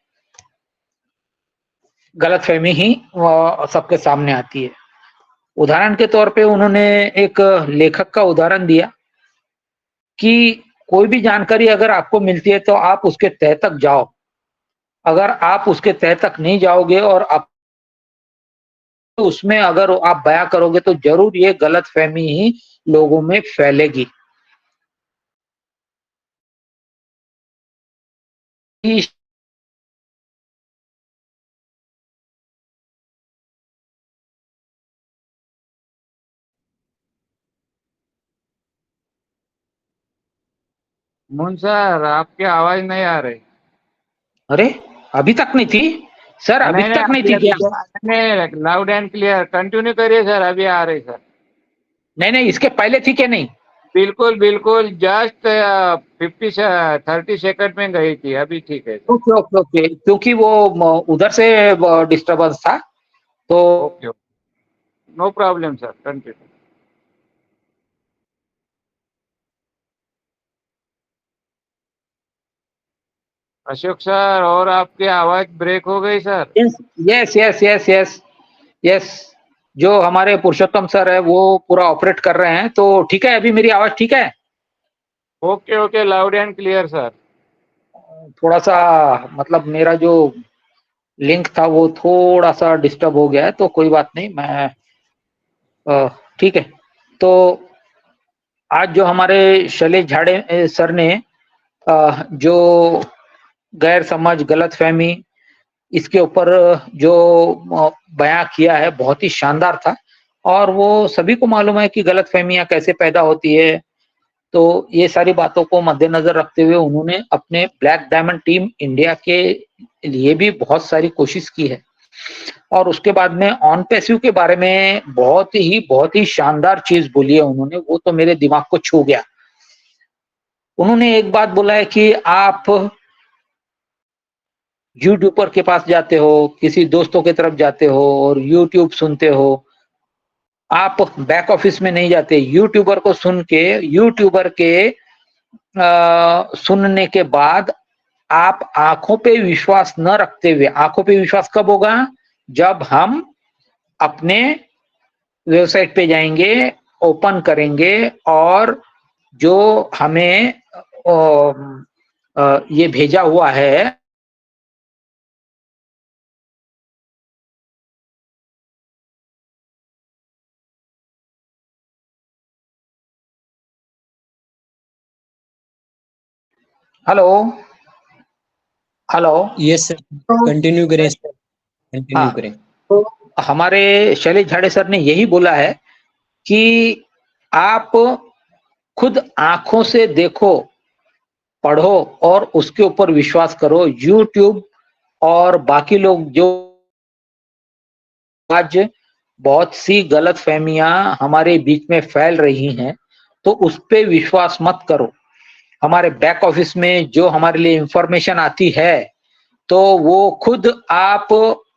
गलत फहमी ही सबके सामने आती है। उदाहरण के तौर पे उन्होंने एक लेखक का उदाहरण दिया कि कोई भी जानकारी अगर आपको मिलती है तो आप उसके तह तक जाओ, अगर आप उसके तह तक नहीं जाओगे और आप उसमें अगर आप बयां करोगे तो जरूर ये गलत फहमी ही लोगों में फैलेगी।
मुन सर, आपकी आवाज नहीं आ रही।
अरे अभी तक नहीं थी सर, अभी तक नहीं थी क्या?
नहीं, लाउड एंड क्लियर कंटिन्यू करिए सर, अभी आ रही सर।
नहीं नहीं, इसके पहले थी क्या? नहीं
बिल्कुल बिल्कुल जस्ट 30 सेकंड में गई थी, अभी ठीक है।
ओके ओके ओके, क्योंकि वो उधर से डिस्टरबेंस था तो
okay, no problem sir, continue. Ashok sir, और आपकी आवाज ब्रेक हो गई sir.
Yes yes yes yes yes, जो हमारे पुरुषोत्तम सर है वो पूरा ऑपरेट कर रहे हैं, तो ठीक है, अभी मेरी आवाज ठीक है।
Okay okay, loud and clear sir.
थोड़ा सा मतलब मेरा जो लिंक था वो थोड़ा सा डिस्टर्ब हो गया है, तो कोई बात नहीं, मैं ठीक है। तो आज जो हमारे शैलेश झाड़े सर ने जो गैर समझ, गलत फहमी, इसके ऊपर जो बयां किया है बहुत ही शानदार था। और वो सभी को मालूम है कि गलत फहमियां कैसे पैदा होती है, तो ये सारी बातों को मद्देनजर रखते हुए उन्होंने अपने ब्लैक डायमंड टीम इंडिया के लिए भी बहुत सारी कोशिश की है। और उसके बाद में ऑन पैसिव के बारे में बहुत ही शानदार चीज बोली है उन्होंने, वो तो मेरे दिमाग को छू गया। उन्होंने एक बात बोला है कि आप यूट्यूबर के पास जाते हो, किसी दोस्तों की तरफ जाते हो और यूट्यूब सुनते हो, आप बैक ऑफिस में नहीं जाते, यूट्यूबर को सुन के, यूट्यूबर के सुनने के बाद आप आंखों पे विश्वास न रखते हुए, आंखों पे विश्वास कब होगा, जब हम अपने वेबसाइट पे जाएंगे, ओपन करेंगे और जो हमें ये भेजा हुआ है, hello hello,
yes sir, continue करें सर, कंटिन्यू
हाँ,
करें।
तो हमारे शैलेश झाड़े सर ने यही बोला है कि आप खुद आंखों से देखो, पढ़ो और उसके ऊपर विश्वास करो। यूट्यूब और बाकी लोग जो आज बहुत सी गलत फहमियां हमारे बीच में फैल रही हैं, तो उस पे विश्वास मत करो। हमारे बैक ऑफिस में जो हमारे लिए इंफॉर्मेशन आती है, तो वो खुद आप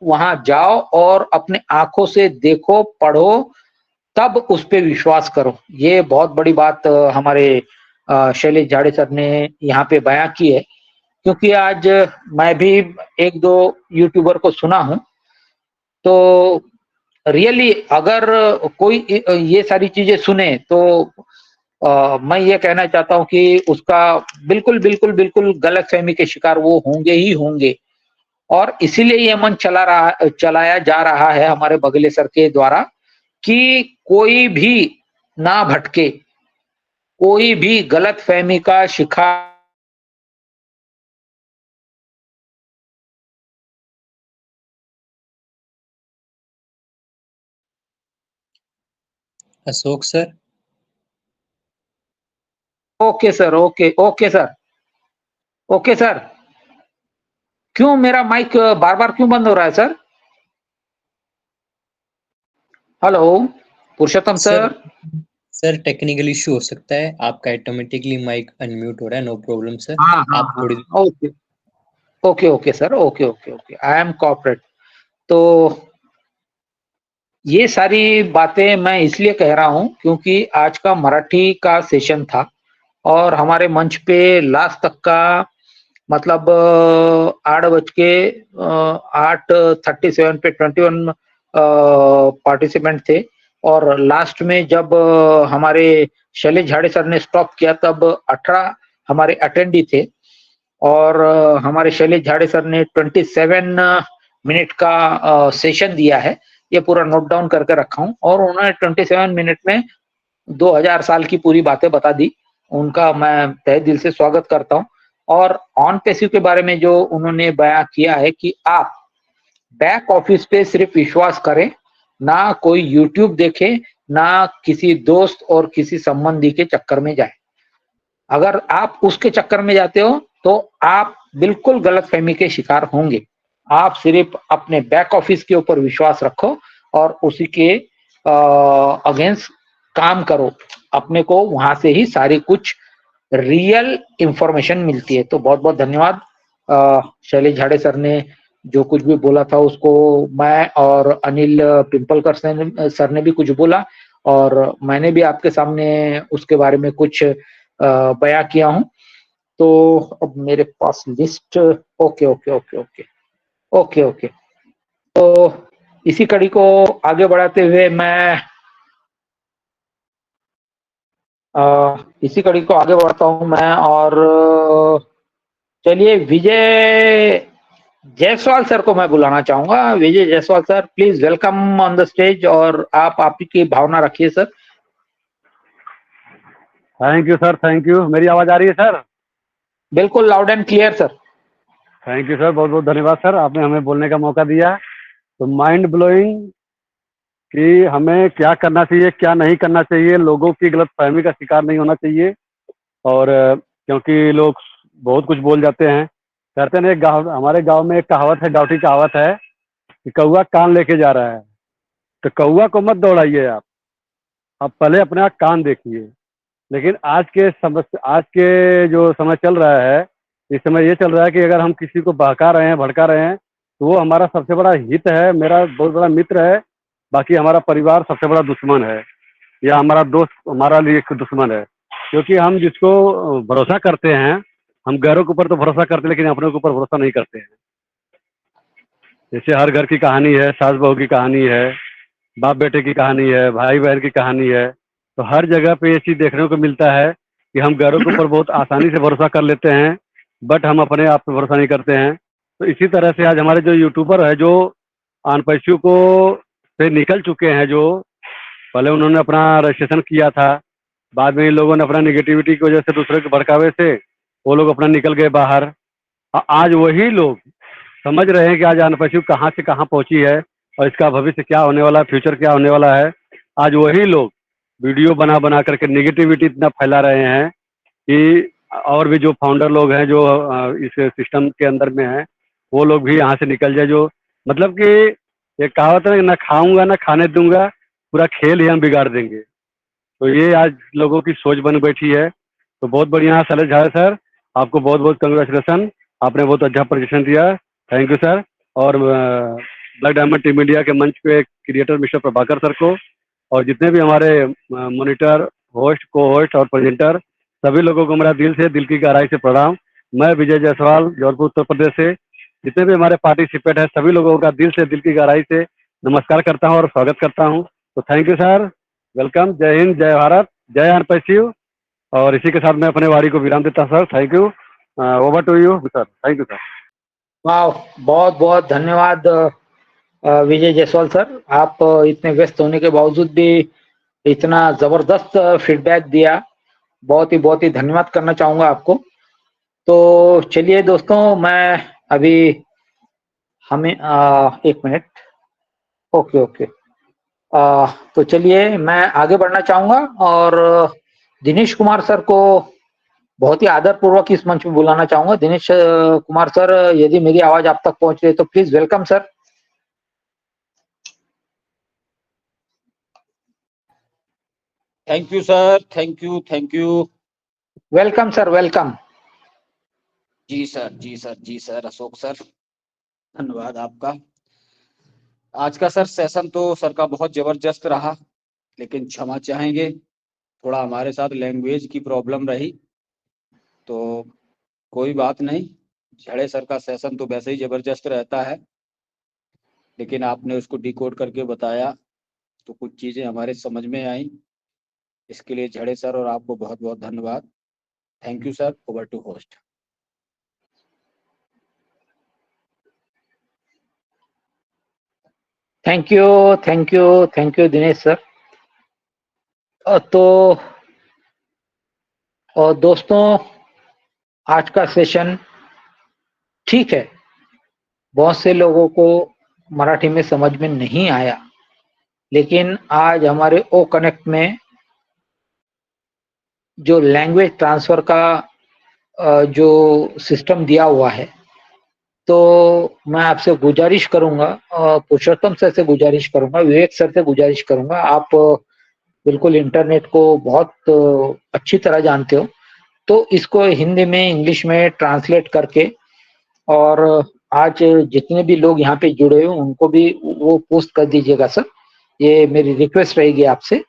वहां जाओ और अपने आंखों से देखो, पढ़ो, तब उस पे विश्वास करो। ये बहुत बड़ी बात हमारे शैलेश झाड़े सर ने यहाँ पे बयां की है, क्योंकि आज मैं भी एक दो यूट्यूबर को सुना हूं, तो रियली अगर कोई ये सारी चीजें सुने तो मैं ये कहना चाहता हूं कि उसका बिल्कुल बिल्कुल बिल्कुल गलत फहमी के शिकार वो होंगे ही होंगे। और इसीलिए ये मन चलाया जा रहा है हमारे बगले सर के द्वारा कि कोई भी ना भटके, कोई भी गलत फहमी का शिकार
Ashok sir,
okay sir, okay okay sir, okay sir. क्यों मेरा माइक बार बार क्यों बंद हो रहा है sir? Hello Purushottam
sir
sir.
Sir technical issue हो सकता है, आपका ऑटोमेटिकली माइक अनम्यूट हो रहा है। नो प्रॉब्लम सर,
हाँ हाँ
आप थोड़ी
हाँ, okay okay okay sir, okay okay okay, I am cooperate. तो ये सारी बातें मैं इसलिए कह रहा हूं क्योंकि आज का मराठी का सेशन था और हमारे मंच पे लास्ट तक का मतलब 8:37 पे 21 पार्टिसिपेंट थे। और लास्ट में जब हमारे शैलेश झाड़े सर ने स्टॉप किया तब 18 हमारे अटेंडी थे। और हमारे शैलेश झाड़े सर ने 27 मिनट का सेशन दिया है, ये पूरा नोट डाउन करके रखा हूं। और उन्होंने 27 मिनट में 2000 साल की पूरी बातें बता दी। उनका मैं तहे दिल से स्वागत करता हूं। और ऑन पैसिव के बारे में जो उन्होंने बयां किया है कि आप बैक ऑफिस पे सिर्फ विश्वास करें, ना कोई यूट्यूब देखें, ना किसी दोस्त और किसी संबंधी के चक्कर में जाए। अगर आप उसके चक्कर में जाते हो तो आप बिल्कुल गलतफहमी के शिकार होंगे। आप सिर्फ अपने बैक ऑफिस के ऊपर विश्वास रखो और उसी के अगेंस्ट काम करो। अपने को वहां से ही सारी कुछ रियल इंफॉर्मेशन मिलती है। तो बहुत बहुत धन्यवाद। शैलेश झाड़े सर ने जो कुछ भी बोला था उसको मैं और अनिल पिंपलकर सर ने भी कुछ बोला और मैंने भी आपके सामने उसके बारे में कुछ बयां किया हूं। तो अब मेरे पास list okay okay okay okay okay okay तो इसी कड़ी को आगे बढ़ाते हुए मैं इसी कड़ी को आगे बढ़ता हूं मैं और चलिए विजय जायसवाल सर को मैं बुलाना चाहूंगा। Vijay Jaiswal sir, please welcome on the stage और आप की भावना रखिए sir.
Thank you sir, thank you. मेरी आवाज आ रही है सर?
बिल्कुल loud and clear sir.
Thank you sir, बहुत बहुत धन्यवाद सर, आपने हमें बोलने का मौका दिया। तो माइंड ब्लोइंग कि हमें क्या करना चाहिए, क्या नहीं करना चाहिए, लोगों की गलतफहमी का शिकार नहीं होना चाहिए। और क्योंकि लोग बहुत कुछ बोल जाते हैं, कहते हैं गाँव, हमारे गांव में एक कहावत है, गाँवठी कहावत है कि कौआ कान लेके जा रहा है। तो कौआ को मत दौड़ाइए आप पहले अपना कान देखिए। लेकिन आज के जो समय चल रहा है, इस समय ये चल रहा है कि अगर हम किसी को बहका रहे हैं, भड़का रहे हैं, तो वो हमारा सबसे बड़ा हित है, मेरा बहुत बड़ा मित्र है, बाकी हमारा परिवार सबसे बड़ा दुश्मन है, या हमारा दोस्त हमारा लिए एक दुश्मन है। क्योंकि हम जिसको भरोसा करते हैं, हम गैरों के ऊपर तो भरोसा करते हैं लेकिन अपने के ऊपर भरोसा नहीं करते हैं। जैसे हर घर की कहानी है, सास बहू की कहानी है, बाप बेटे की कहानी है, भाई बहन की कहानी है। तो हर जगह पे ये चीज़ देखने को मिलता है कि हम गैरों के ऊपर बहुत आसानी से भरोसा कर लेते हैं, बट हम अपने आप पे भरोसा नहीं करते हैं। तो इसी तरह से आज हमारे जो यूट्यूबर है, जो अनपढ़ को से निकल चुके हैं, जो पहले उन्होंने अपना रजिस्ट्रेशन किया था, बाद में इन लोगों ने अपना निगेटिविटी की वजह से, दूसरे के भड़कावे से वो लोग अपना निकल गए बाहर। आज वही लोग समझ रहे हैं कि आज अनपढ़ कहाँ से कहाँ पहुंची है और इसका भविष्य क्या होने वाला है, फ्यूचर क्या होने वाला है। आज वही लोग वीडियो बना बना करके निगेटिविटी इतना फैला रहे हैं कि और भी जो फाउंडर लोग हैं, जो इस सिस्टम के अंदर में हैं, वो लोग भी यहाँ से निकल जाए। जो मतलब कि एक कहावत है, ना खाऊंगा ना खाने दूंगा, पूरा खेल ही हम बिगाड़ देंगे। तो ये आज लोगों की सोच बन बैठी है। तो बहुत बढ़िया शैलेश झाड़े सर, आपको बहुत बहुत कंग्रेचुलेसन, आपने बहुत अच्छा प्रदर्शन दिया, थैंक यू सर। और ब्लैक डायमंड टीम इंडिया के मंच पे क्रिएटर मिस्टर प्रभाकर सर को, और जितने भी हमारे मॉनिटर, होस्ट, को होस्ट और प्रेजेंटर, सभी लोगों को मेरा दिल की गहराई से प्रणाम। मैं विजय जायसवाल, जौनपुर उत्तर प्रदेश से, जितने भी हमारे पार्टिसिपेट हैं, सभी लोगों का दिल की गहराई से नमस्कार करता हूं और स्वागत करता हूं। तो थैंक यू सर, वेलकम। जय हिंद, जय भारत, जय अनपढ़। और इसी के साथ मैं अपने वाणी को विराम देता हूं sir. Thank you, over to you sir. Thank you sir.
वाह, बहुत बहुत धन्यवाद विजय जायसवाल सर। आप इतने व्यस्त होने के बावजूद भी इतना जबरदस्त फीडबैक दिया, बहुत ही धन्यवाद करना चाहूंगा आपको। तो चलिए दोस्तों, मैं अभी हमें एक मिनट, ओके ओके तो चलिए मैं आगे बढ़ना चाहूंगा और दिनेश कुमार सर को बहुत ही आदर पूर्वक इस मंच में बुलाना चाहूंगा। दिनेश कुमार सर, यदि मेरी आवाज आप तक पहुंच रही है तो please welcome sir.
Thank you sir, thank you, thank you.
Welcome sir, welcome.
जी सर, जी सर, जी सर, अशोक सर, धन्यवाद आपका। आज का सर सेशन तो सर का बहुत जबरदस्त रहा, लेकिन क्षमा चाहेंगे, थोड़ा हमारे साथ लैंग्वेज की प्रॉब्लम रही, तो कोई बात नहीं। झाड़े सर का सेशन तो वैसे ही जबरदस्त रहता है, लेकिन आपने उसको डिकोड करके बताया तो कुछ चीजें हमारे समझ में आई। इसके लिए झाड़े सर और आपको बहुत बहुत धन्यवाद। Thank you sir, over to host.
Thank you, thank you, thank you Dinesh sir. तो दोस्तों, आज का सेशन ठीक है, बहुत से लोगों को मराठी में समझ में नहीं आया, लेकिन आज हमारे ओ कनेक्ट में जो लैंग्वेज ट्रांसफर का जो सिस्टम दिया हुआ है, तो मैं आपसे गुजारिश करूंगा, पुरुषोत्तम सर से गुजारिश करूंगा, विवेक सर से गुजारिश करूंगा, आप बिल्कुल इंटरनेट को बहुत अच्छी तरह जानते हो, तो इसको हिंदी में इंग्लिश में ट्रांसलेट करके और आज जितने भी लोग यहाँ पे जुड़े हो उनको भी वो पोस्ट कर दीजिएगा सर, ये मेरी रिक्वेस्ट रहेगी आपसे।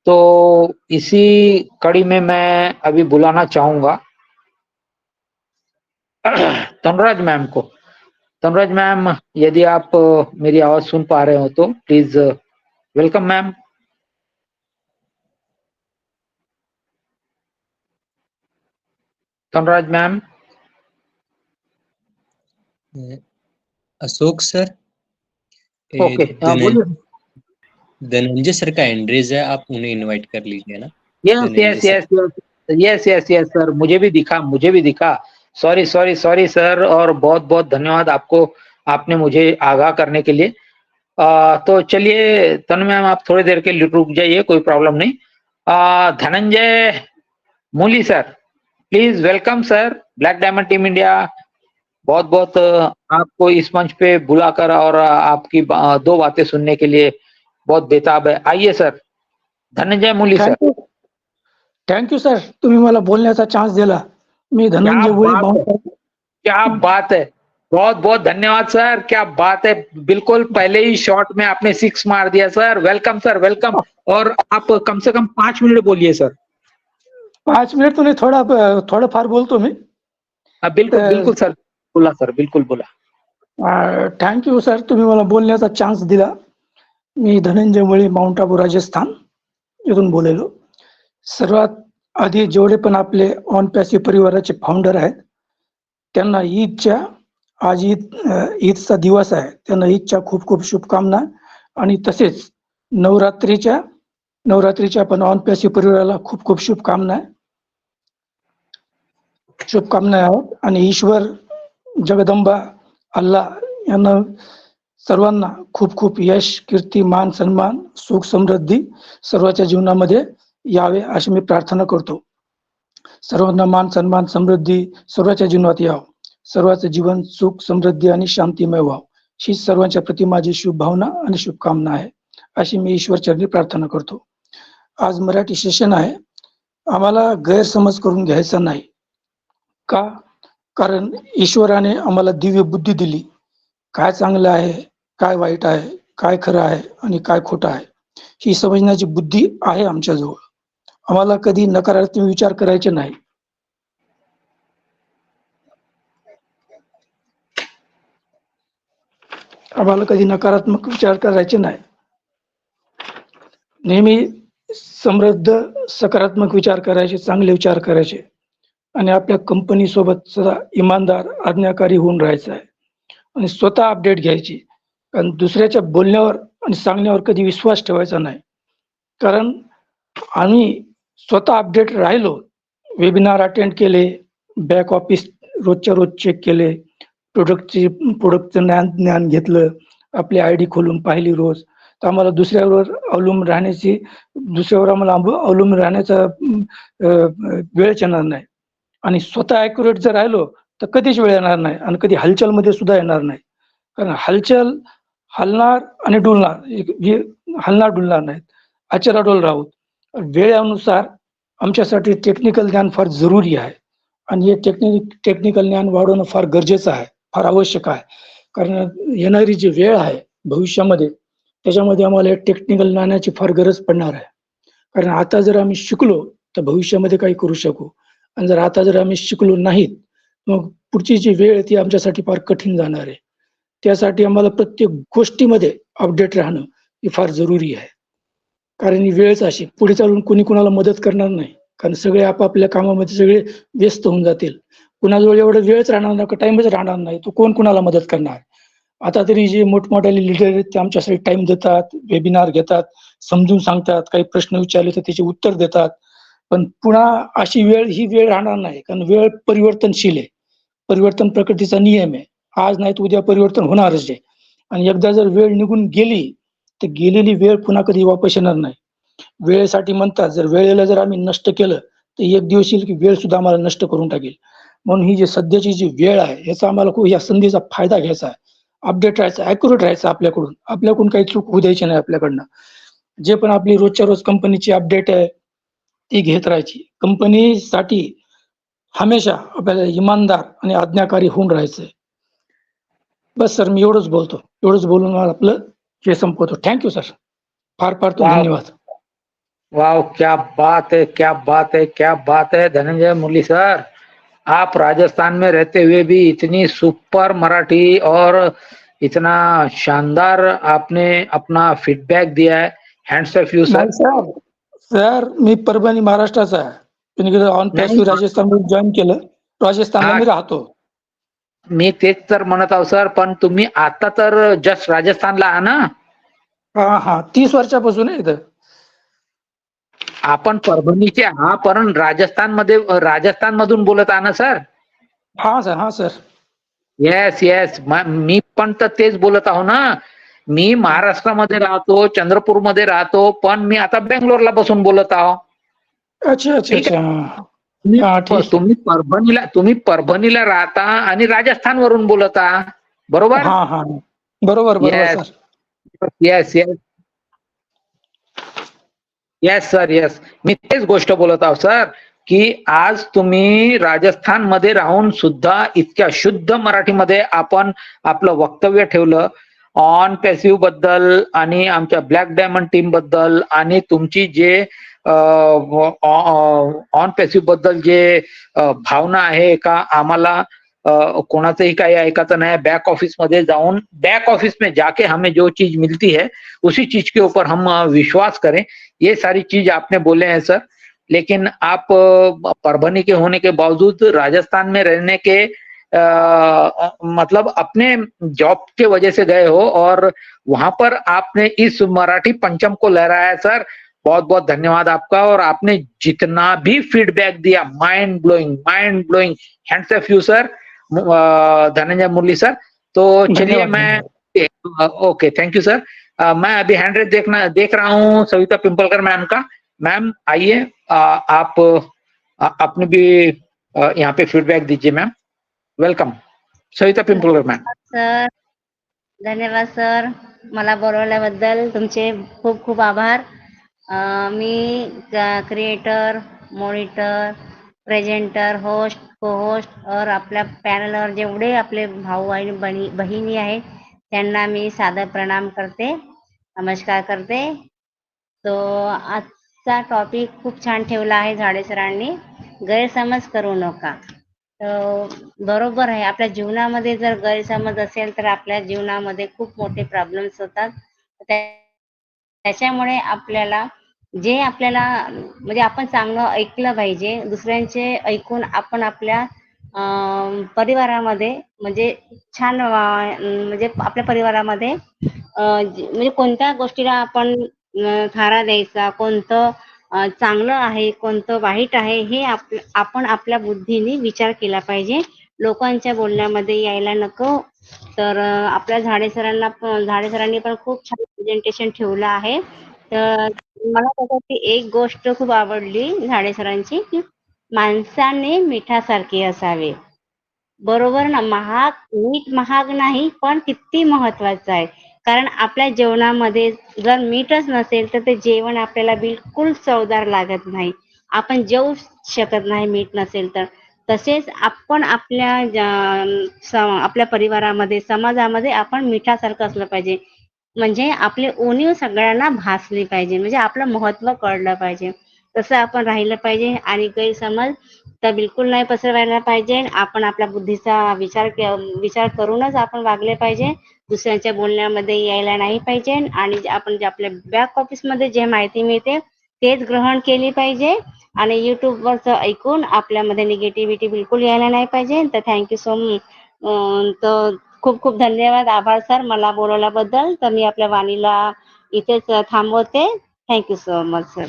तो इसी कड़ी में मैं अभी बुलाना चाहूंगा तनुराज मैम को। तनुराज मैम, यदि आप मेरी आवाज सुन पा रहे हो तो please welcome ma'am. Tanuraj ma'am.
Ashok sir,
okay, बोलिए।
धनंजय सर का एंड्रेज है, आप उन्हें इनवाइट कर लीजिए ना।
Yes yes yes yes yes yes sir, मुझे भी दिखा। सॉरी सॉरी सॉरी सर, और बहुत बहुत धन्यवाद आपको, आपने मुझे आगाह करने के लिए। तो चलिए तनु मैम, आप थोड़ी देर के लिए रुक जाइए, कोई प्रॉब्लम नहीं। धनंजय मूली sir, please welcome sir, black diamond team India. बहुत बहुत आपको इस मंच पे बुलाकर और आपकी दो बातें सुनने के लिए बहुत बेताब है। आइए सर, धनंजय मूली सर।
थँक्यू सर, तुम्ही मला बोलण्याचा चान्स दिला। मी धनंजय मुळे
क्या बात है, बहुत बहुत धन्यवाद सर, क्या बात है, बिल्कुल पहले ही शॉट में आपने 6 मार दिया सर। Welcome sir, welcome. और आप कम से कम 5 मिनट बोलिए सर।
5 मिनिट तुम्ही थोडंफार बोलतो मी।
बिल्कुल बिल्कुल सर, बोला सर, बिल्कुल बोला।
थँक्यू सर, तुम्ही मला बोलण्याचा चान्स दिला। मी धनंजय मुळे, माउंट आबू राजस्थान इथून बोलेलो। सर्वात आधी जेवढे पण आपले ऑन पॅसिव्ह परिवाराचे फाउंडर आहेत त्यांना आज ईदचा दिवस आहे, त्यांना ईदच्या खूप खूप शुभकामना। आणि तसेच नवरात्रीच्या पण ऑन पॅसिव्ह परिवाराला खूप खूप शुभकामना आहेत। आणि ईश्वर जगदंबा अल्लाह यांना सर्वांना खूप खूप यश, कीर्ती, मान, सन्मान, सुख, समृद्धी सर्वांच्या जीवनामध्ये यावे अशी मी प्रार्थना करतो। सर्वांना मान, सन्मान, समृद्धी सर्वांच्या जीवनात यावं, सर्वांचं जीवन सुख, समृद्धी आणि शांतिमय व्हावं, ही सर्वांच्या प्रति माझी शुभ भावना आणि शुभकामना आहे, अशी मी ईश्वरचरणी प्रार्थना करतो। आज मराठी सेशन आहे, आम्हाला गैरसमज करून घ्यायचा नाही का, कारण ईश्वराने आम्हाला दिव्य बुद्धी दिली। काय चांगलं आहे, काय वाईट आहे, काय खरं आहे आणि काय खोटं आहे ही समजण्याची बुद्धी आहे आमच्याजवळ। आम्हाला कधी नकारात्मक विचार करायचे नाही। नेहमी समृद्ध, सकारात्मक विचार करायचे, चांगले विचार करायचे आणि आपल्या कंपनी सोबत सदा इमानदार, आज्ञाकारी होऊन राहायचं आहे आणि स्वतः अपडेट घ्यायची। कारण दुसऱ्याच्या बोलण्यावर आणि सांगण्यावर कधी विश्वास ठेवायचा नाही, कारण आम्ही स्वतः अपडेट राहिलो, वेबिनार अटेंड केले, बॅक ऑफिस रोजच्या रोज चेक केले, प्रोडक्टचं ज्ञान घेतलं, आपली आयडी खोलून पाहिली रोज, तर आम्हाला दुसऱ्यावर अवलंबून राहण्याचा वेळच येणार नाही। आणि स्वतः ॲक्युरेट जर राहिलो तर कधीच वेळ येणार नाही आणि कधी हलचलमध्ये सुद्धा येणार नाही, कारण हलचल हलणार आणि डुलणार नाहीत, अचराडोल राहू। वेळेनुसार आमच्यासाठी टेक्निकल ज्ञान फार जरुरी आहे आणि हे टेक्निकल ज्ञान वाढवणं फार गरजेचं आहे, फार आवश्यक आहे। कारण येणारी जी वेळ आहे भविष्यामध्ये, त्याच्यामध्ये आम्हाला टेक्निकल ज्ञानाची फार गरज पडणार आहे। कारण आता जर आम्ही शिकलो तर भविष्यामध्ये काही करू शकू, आणि जर आता जर आम्ही शिकलो नाहीत मग पुढची जी वेळ ती आमच्यासाठी फार कठीण जाणार आहे। त्यासाठी आम्हाला प्रत्येक गोष्टीमध्ये अपडेट राहणं हे फार जरुरी आहे, कारण ही वेळच अशी, पुढे चालून कोणी कुणाला मदत करणार नाही, कारण सगळे आपापल्या कामामध्ये सगळे व्यस्त होऊन जातील। कुणाजवळ एवढा वेळच राहणार नाही, टाइमच राहणार नाही, तो कोण कुणाला मदत करणार। आता तरी जे मोठमोठ्याले लीडर आहेत ते आमच्यासाठी टाइम देतात, वेबिनार घेतात, समजून सांगतात, काही प्रश्न विचारले तर त्याचे उत्तर देतात, पण पुन्हा ही वेळ राहणार नाही, कारण वेळ परिवर्तनशील आहे, परिवर्तन प्रकृतीचा नियम आहे। आज नाही तर उद्या परिवर्तन होणारच आहे, आणि एकदा जर वेळ निघून गेली तर गेलेली वेळ पुन्हा कधी वापस येणार नाही। वेळेसाठी म्हणतात, जर वेळेला जर आम्ही नष्ट केलं तर एक दिवस येईल की वेळ सुद्धा आम्हाला नष्ट करून टाकेल। म्हणून ही जी सध्याची जी वेळ आहे याचा आम्हाला या संधीचा फायदा घ्यायचा आहे, अपडेट राहायचं, ॲक्युरेट राहायचं, आपल्याकडून काही चूक होऊ द्यायची नाही आपल्याकडनं। जे पण आपली रोजच्या रोज कंपनीची अपडेट आहे ती घेत राहायची. कंपनीसाठी हमेशा आपल्याला इमानदार आणि आज्ञाकारी होऊन राहायचंय. बस सर, मी एवढंच बोलतो. एवढंच बोलून मला आपलं हे संपवतो. Thank you sir. फार फार तो
वाह!
धन्यवाद.
वाह, क्या बात है, क्या बात है, क्या बात है धनंजय मुरली सर। आप राजस्थान में रहते हुए भी इतनी सुपर मराठी और इतना शानदार आपने अपना फीडबैक दिया है. Hands off you sir.
नाही सर, सर मी परभणी महाराष्ट्राचा आहे. मी ऑन
नाही,
पॅसिव्ह राजस्थानमध्ये जॉईन केलं. राजस्थानला
हा,
मी राहतो.
मी तेच तर म्हणत आहो सर, पण तुम्ही आता तर जस्ट राजस्थानला आहा ना.
हा 30 वर्षापासून आहे इथं.
आपण परभणीचे आहा, पण राजस्थान मधून बोलत आहा ना सर.
हा सर.
येस मी पण तर तेच बोलत आहो ना. मी महाराष्ट्रामध्ये राहतो, चंद्रपूरमध्ये राहतो, पण मी आता बेंगलोरला बसून बोलत आहो.
अच्छा.
ठीक आहे.
हा ठीक आहे.
तुम्ही परभणीला राहता आणि राजस्थानवरून बोलत आहात, बरोबर?
हा बरोबर
येस
सर.
येस. मी तेच गोष्ट बोलत आहो सर, की आज तुम्ही राजस्थान मध्ये राहून सुद्धा इतक्या शुद्ध मराठीमध्ये आपण आपलं वक्तव्य ठेवलं ऑन पॅसिव्ह बद्दल आणि आमच्या ब्लॅक डायमंड टीम बद्दल, आणि तुमची जे ऑन पॅसिव्ह बद्दल जे भावना आहे का आम्हाला कोणाचंही काही ऐकायचं नाही, बैक ऑफिस मध्ये जाऊन बैक ऑफिस में जाके हमें जो चीज मिलती है उसी चीज के ऊपर हम विश्वास करें, ये सारी चीज आपने बोले हैं सर. लेकिन आप परभनी के होने के बावजूद राजस्थान में रहने के मतलब अपने जॉब के वजह से गए हो और वहां पर आपने इस मराठी पंचम को लहराया सर. बहुत बहुत धन्यवाद आपका. और आपने जितना भी फीडबैक दिया, mind blowing. Hands off you sir, Dhananjay Murli sir. तो चलिए, मैं ओके, थैंक यू सर. मैं अभी हैंड रेज देख रहा हूँ सविता पिंपलकर मैम का. मैम आइए, आप अपने भी यहाँ पे फीडबैक दीजिए ma'am. Welcome Savita Pimpalkar ma'am.
Sir, धन्यवाद सर. मला बोलवल्याबद्दल तुमचे खूप खूप आभार. मी creator, monitor, presenter, host, co host और आपल्या पॅनलवर जेवढे आपले भाऊ आणि बहिणी आहेत त्यांना मी सादर प्रणाम करते, नमस्कार करते. तो आजचा टॉपिक खूप छान ठेवला आहे झाडे सरांनी, गैरसमज करू नका. बरोबर आहे. आपल्या जीवनामध्ये जर गैरसमज असेल तर आपल्या जीवनामध्ये खूप मोठे प्रॉब्लेम्स होतात. त्याच्यामुळे आपल्याला म्हणजे आपण चांगलं ऐकलं पाहिजे. दुसऱ्यांचे ऐकून आपण आपल्या परिवारामध्ये म्हणजे छान म्हणजे आपल्या परिवारामध्ये म्हणजे कोणत्या गोष्टीला आपण थारा द्यायचा, कोणतं चांगलं आहे, कोणतं वाईट आहे, हे आपण आपल्या बुद्धीने विचार केला पाहिजे. लोकांच्या बोलण्यामध्ये यायला नको. तर आपल्या झाडे सरांनी पण खूप छान प्रेझेंटेशन ठेवलं आहे. तर मला त्याच्यातली एक गोष्ट खूप आवडली झाडे सरांची, की माणसाने मिठासारखे असावे. बरोबर ना. मीठ महाग नाही, पण किती महत्वाचं आहे. कारण आपल्या जेवणामध्ये जर मीठच नसेल तर ते जेवण आपल्याला बिलकुल चवदार लागत नाही. आपण जेवू शकत नाही मीठ नसेल तर. तसेच आपण आपल्या परिवारामध्ये, समाजामध्ये आपण मिठासारखं असलं पाहिजे. म्हणजे आपली उणीव सगळ्यांना भासली पाहिजे, म्हणजे आपलं महत्व कळलं पाहिजे. तसं आपण राहिलं पाहिजे. आणि गैरसमज तर बिलकुल नाही पसरवायला पाहिजे. आपण आपल्या बुद्धीचा विचार करूनच आपण वागले पाहिजे. दुसऱ्यांच्या बोलण्यामध्ये यायला नाही पाहिजे. आणि आपण जे आपल्या बॅक ऑफिसमध्ये जे माहिती मिळते तेच ग्रहण केली पाहिजे. आणि युट्यूबवरचं ऐकून आपल्यामध्ये निगेटिव्हिटी बिलकुल यायला नाही पाहिजे. तर थँक्यू सो मच. तर खूप खूप धन्यवाद, आभार सर मला बोलवल्याबद्दल. तर मी आपल्या वाणीला इथेच थांबवते. Thank you so much sir.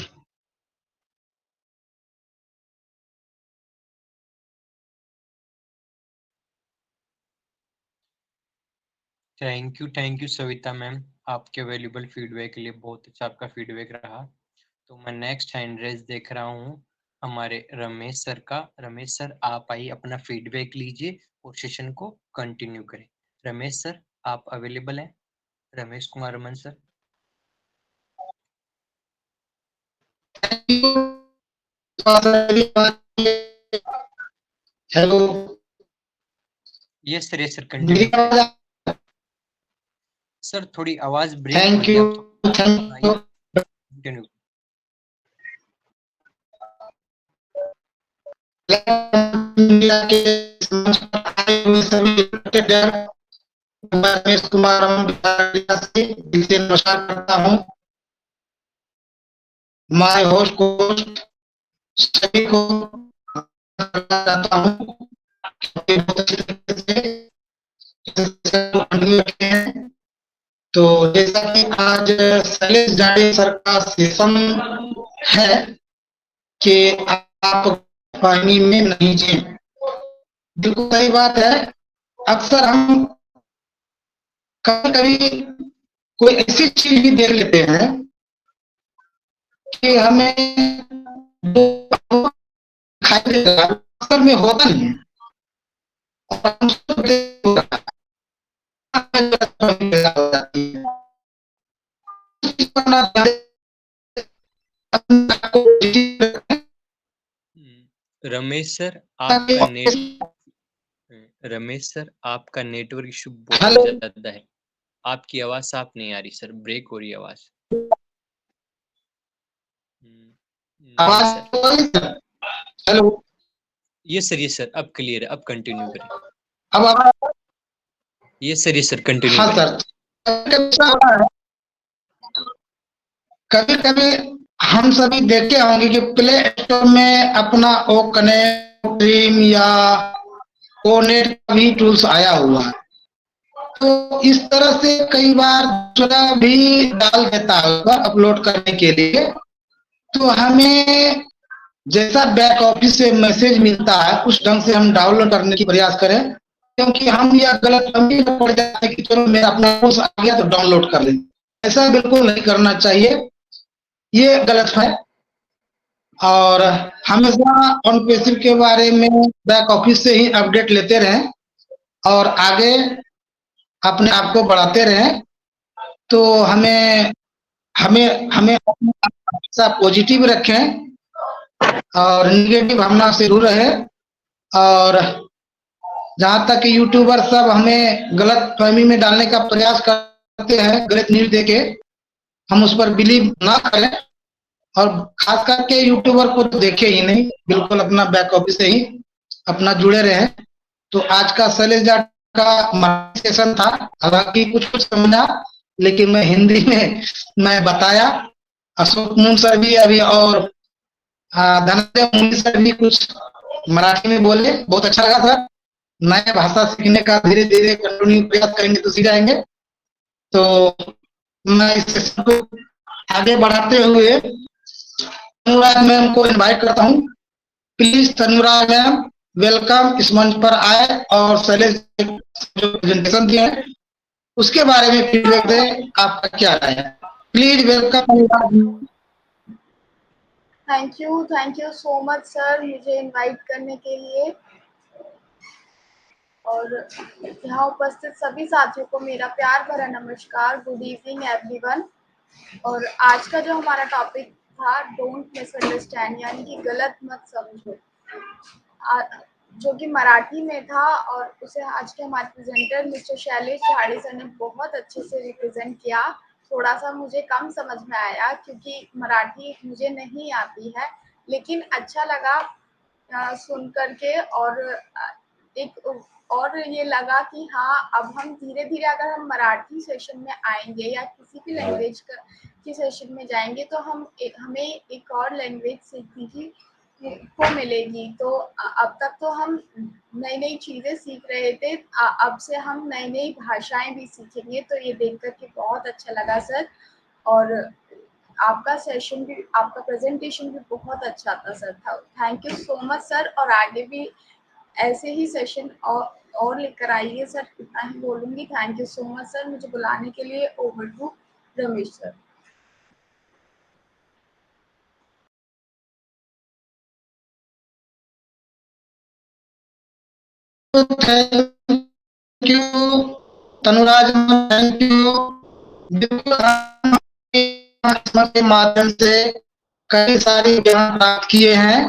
Thank you Savita ma'am, आपके वैल्यूबल फीडबैक के लिए. बहुत अच्छा आपका फीडबैक रहा. तो मैं नेक्स्ट हैंड रेज देख रहा हूँ हमारे रमेश सर का. रमेश सर, आप आइए, अपना फीडबैक लीजिए और सेशन को कंटिन्यू करें. रमेश सर, आप अवेलेबल हैं? Ramesh Kumar Raman sir.
Hello,
yes sir continue करें। सर थोड़ी आवाज ब्रेक हो
थैंक
रही है,
यू,
आप
थैंक यू।
कंटिन्यू।
मैं रमेश कुमार से दिल से नमस्कार करता हूँ। माय होस्ट सभी को चाहता हूँ कि बहुत अच्छी तरीके से रखे हैं। तो जैसा कि आज शैलेश जाडे सर का सेशन है कि आप पानी में नहीं जिए, बिल्कुल सही बात है। अक्सर हम कभी-कभी कोई ऐसी चीज भी देख लेते हैं कि हमें दिखाई देगा, अक्सर में होता नहीं है। और हम
रमेश सर आपका नेटवर्क इशू बहुत
हेलो,
ज्यादा है, आपकी आवाज साफ नहीं आ रही सर, ब्रेक हो रही है आवाज। नहीं सर।
हेलो,
ये सर अब क्लियर है, अब कंटिन्यू करें।
अब आवाज।
ये सर कंटिन्यू
हाँ
करें।
सर, कभी कभी हम सभी देखे होंगे कि प्ले स्टोर में अपना ओ कनेक्ट ड्रीम या ओ नेट का भी टूल्स आया हुआ है। तो इस तरह से कई बार दूसरा भी डाल देता है अपलोड करने के लिए। तो हमें जैसा बैक ऑफिस से मैसेज मिलता है उस ढंग से हम डाउनलोड करने की प्रयास करें, क्योंकि हम यह गलतफहमी में पड़ जाते हैं कि चलो मेरा अपना कोर्स आ गया तो डाउनलोड कर लें। ऐसा बिल्कुल नहीं करना चाहिए, ये गलत है। और हमेशा ऑन पेसिव के बारे में बैक ऑफिस से ही अपडेट लेते रहें और आगे अपने आप को बढ़ाते रहें। तो हमें हमें हमें हमेशा पॉजिटिव रखें और निगेटिव भावना से दूर रहे। और जहाँ तक यूट्यूबर सब हमें गलत फहमी में डालने का प्रयास करते हैं गलत न्यूज देके, हम उस पर बिलीव ना करें। और खास करके यूट्यूबर को तो देखे ही नहीं, बिल्कुल अपना बैक ऑफिस से ही अपना जुड़े रहे। तो आज का शैलेश जाट का सेशन था, हालांकि कुछ कुछ समझा, लेकिन मैं हिंदी में मैं बताया। अशोक मून सर भी अभी और धनंजय मुनि सर भी कुछ मराठी में बोले, बहुत अच्छा लगा सर। नए भाषा सीखने का धीरे धीरे कंटिन्यू प्रयास करेंगे तो सीख जाएंगे। तो मैं इस सेशन को आगे बढ़ाते हुए तनुराज मैम को इनवाइट करता हूँ। प्लीज तनुराज मैम वेलकम, इस मंच पर आए और शैलेश जो प्रेजेंटेशन दिए हैं उसके बारे में फीडबैक दें, आपका क्या राय है। Please welcome.
Thank you so much sir मुझे इनवाइट करने के लिए। और यहाँ उपस्थित सभी साथियों को मेरा प्यार भरा नमस्कार, गुड इवनिंग एवरीवन। और आज का जो हमारा टॉपिक था डोंट मिसअंडरस्टैंड, यानी कि गलत मत समझो, जो कि मराठी में था। और उसे आज के हमारे प्रेजेंटर मिस्टर शैलेश जाडे सर ने बहुत अच्छे से रिप्रेजेंट किया। थोड़ा सा मुझे कम समझ में आया क्योंकि मराठी मुझे नहीं आती है, लेकिन अच्छा लगा सुन करके। और ये लगा कि हाँ, अब हम धीरे धीरे अगर हम मराठी सेशन में आएंगे या किसी भी लैंग्वेज की सेशन में जाएंगे तो हमें एक और लैंग्वेज सीखने को मिलेगी। तो अब तक तो हम नई नई चीज़ें सीख रहे थे, अब से हम नई नई भाषाएं भी सीखेंगे। तो ये देख कर के बहुत अच्छा लगा सर। और आपका सेशन भी, आपका प्रेजेंटेशन भी बहुत अच्छा था sir. Thank you so much sir. और आगे भी ऐसे ही सेशन और लेकर आइए सर, इतना ही बोलूँगी। Thank you so much sir मुझे बुलाने के लिए। Over to Ramesh sir.
Thank you Tanuraj, thank you. बिल्कुल के माध्यम से
कई सारी ज्ञान प्राप्त किए हैं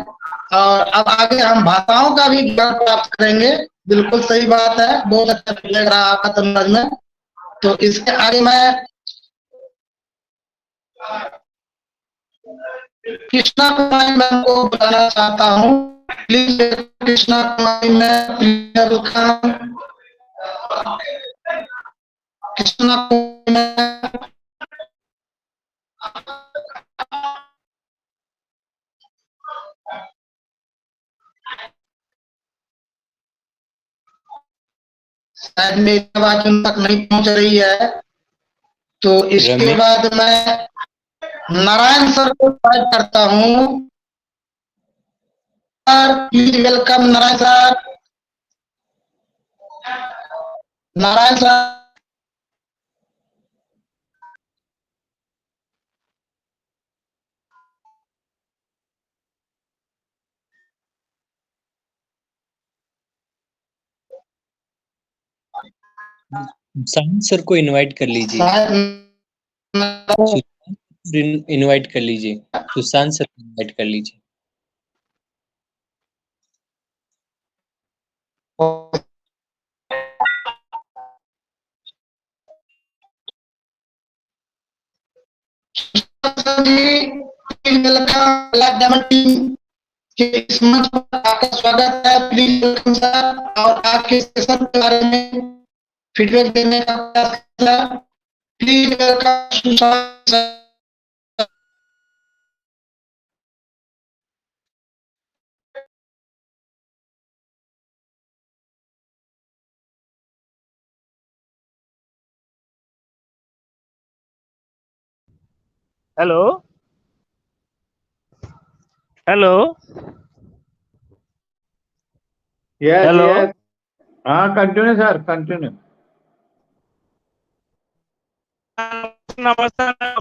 और अब आगे हम भाषाओं का भी ज्ञान प्राप्त करेंगे। बिल्कुल सही बात है, बहुत अच्छा लग रहा है आपका तंज में। तो इसके आगे मैं कृष्णा कुमारी मैम को बुलाना चाहता हूँ। Please Krishna Kumari ma'am, please welcome. Krishna Kumari ma'am, शायद मेरी आवाज उन तक नहीं पहुंच रही है। तो इसके
रमेश
बाद मैं नारायण सर को इनवाइट करता हूँ। Sir please welcome Narayan sir. Narayan sir,
Sushant sir को इनवाइट कर लीजिए।
शायद
इनवाइट कर लीजिए, सुशांत सर को इनवाइट कर लीजिए।
वेलकम ब्लैक डायमंड टीम के इस मंच पर आपका स्वागत है। प्लीज वेलकम सर और आपके सेशन के बारे में फीडबैक देने का प्रयास करें। Please welcome Sushant sir.
Hello hello
yes
hello
yes, हाँ कंटिन्यू सर, कंटिन्यू।
नमस्कार।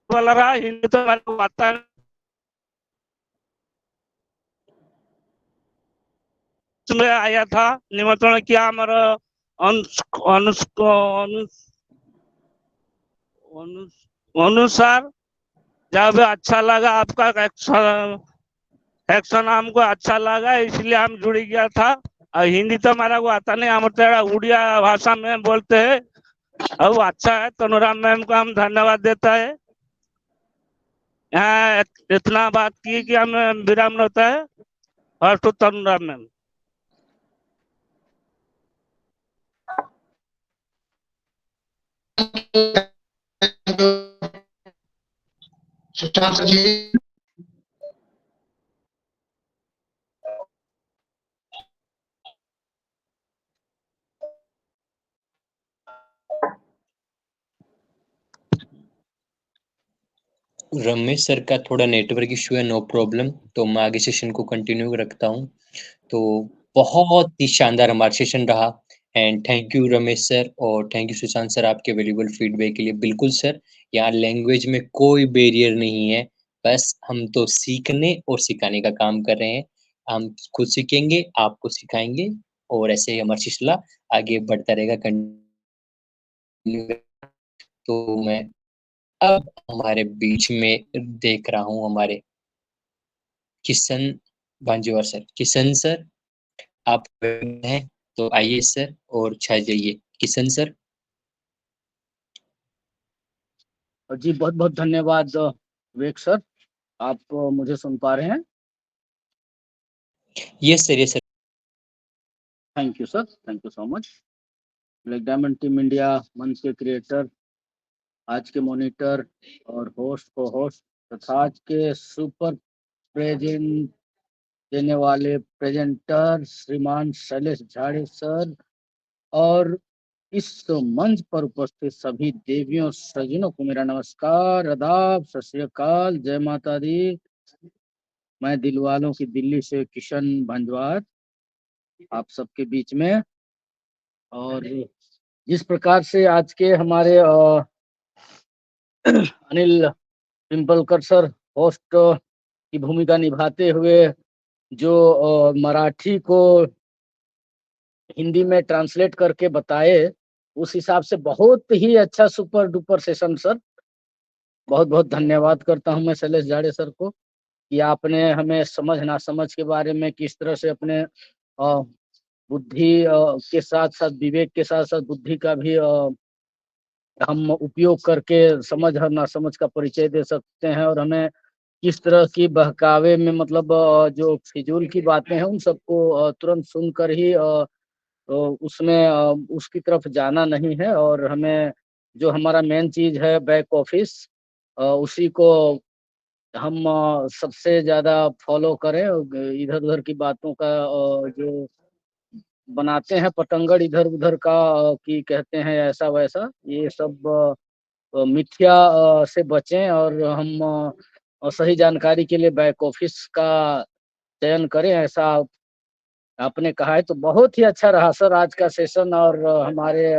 बोल रहा हिंदी तो हमारे को आता है। में आया था, निमंत्रण किया हमारा अनुसार जब अच्छा लगा आपका एक्शन हमको अच्छा लगा, इसलिए हम जुड़ गया था। और हिंदी तो हमारा को आता नहीं, हम तो उड़िया भाषा में बोलते हैं। और अच्छा है, तनुराम मैम को हम धन्यवाद देता है। यहाँ इतना बात की कि हमें विराम होता है। और तो तनुराम मैम,
सुशांत जी,
रमेश सर का थोड़ा नेटवर्क इशू है, नो प्रॉब्लम। तो मैं आगे सेशन को कंटिन्यू रखता हूँ। तो बहुत ही शानदार हमारा सेशन रहा and thank you Ramesh sir और थैंक यू सुशांत सर आपके वैल्यूएबल फीडबैक के लिए। बिल्कुल सर, यहाँ लैंग्वेज में कोई बैरियर नहीं है, बस हम तो सीखने और सिखाने का काम कर रहे हैं। हम खुद सीखेंगे, आपको सिखाएंगे और ऐसे ही हमारा सिलसिला आगे बढ़ता रहेगा। कंटिन्यू। तो मैं अब हमारे बीच में देख रहा हूँ हमारे किशन भांजीवार सर। किशन सर आप हैं तो आइए सर और छा जाइए। किशन सर।
जी बहुत बहुत धन्यवाद विवेक सर। आप मुझे सुन पा रहे हैं?
Yes sir, yes sir.
Thank you sir, thank you so much. Black diamond team India मंच के क्रिएटर, आज के मॉनिटर और होस्ट को होस्ट तथा आज के सुपर प्रेजेंट देने वाले प्रेजेंटर श्रीमान शैलेश झाड़े सर और इस मंच पर उपस्थित सभी देवियों सज्जनों को मेरा नमस्कार, आदाब, सत श्री अकाल, जय माता दी। मैं दिलवालों की दिल्ली से किशन भंजवार आप सबके बीच में। और जिस प्रकार से आज के हमारे अनिल पिंपलकर सर होस्ट की भूमिका निभाते हुए जो मराठी को हिंदी में ट्रांसलेट करके बताए, उस हिसाब से बहुत ही अच्छा सुपर डुपर सेशन सर। बहुत बहुत धन्यवाद करता हूं मैं शैलेश जाड़े सर को कि आपने हमें समझ नासमझ के बारे में किस तरह से अपने बुद्धि के साथ साथ विवेक के साथ साथ बुद्धि का भी हम उपयोग करके समझ और नासमझ का परिचय दे सकते हैं, और हमें किस तरह की बहकावे में मतलब जो फिजूल की बातें हैं उन सबको तुरंत सुनकर ही उसमें उसकी तरफ जाना नहीं है, और हमें जो हमारा मेन चीज है बैक ऑफिस उसी को हम सबसे ज्यादा फॉलो करें। इधर उधर की बातों का जो बनाते हैं पतंगड़ इधर उधर का कि कहते हैं ऐसा वैसा, ये सब मिथ्या से बचें, और हम सही जानकारी के लिए बैक ऑफिस का चयन करें, ऐसा आपने कहा है। तो बहुत ही अच्छा रहा सर आज का सेशन, और हमारे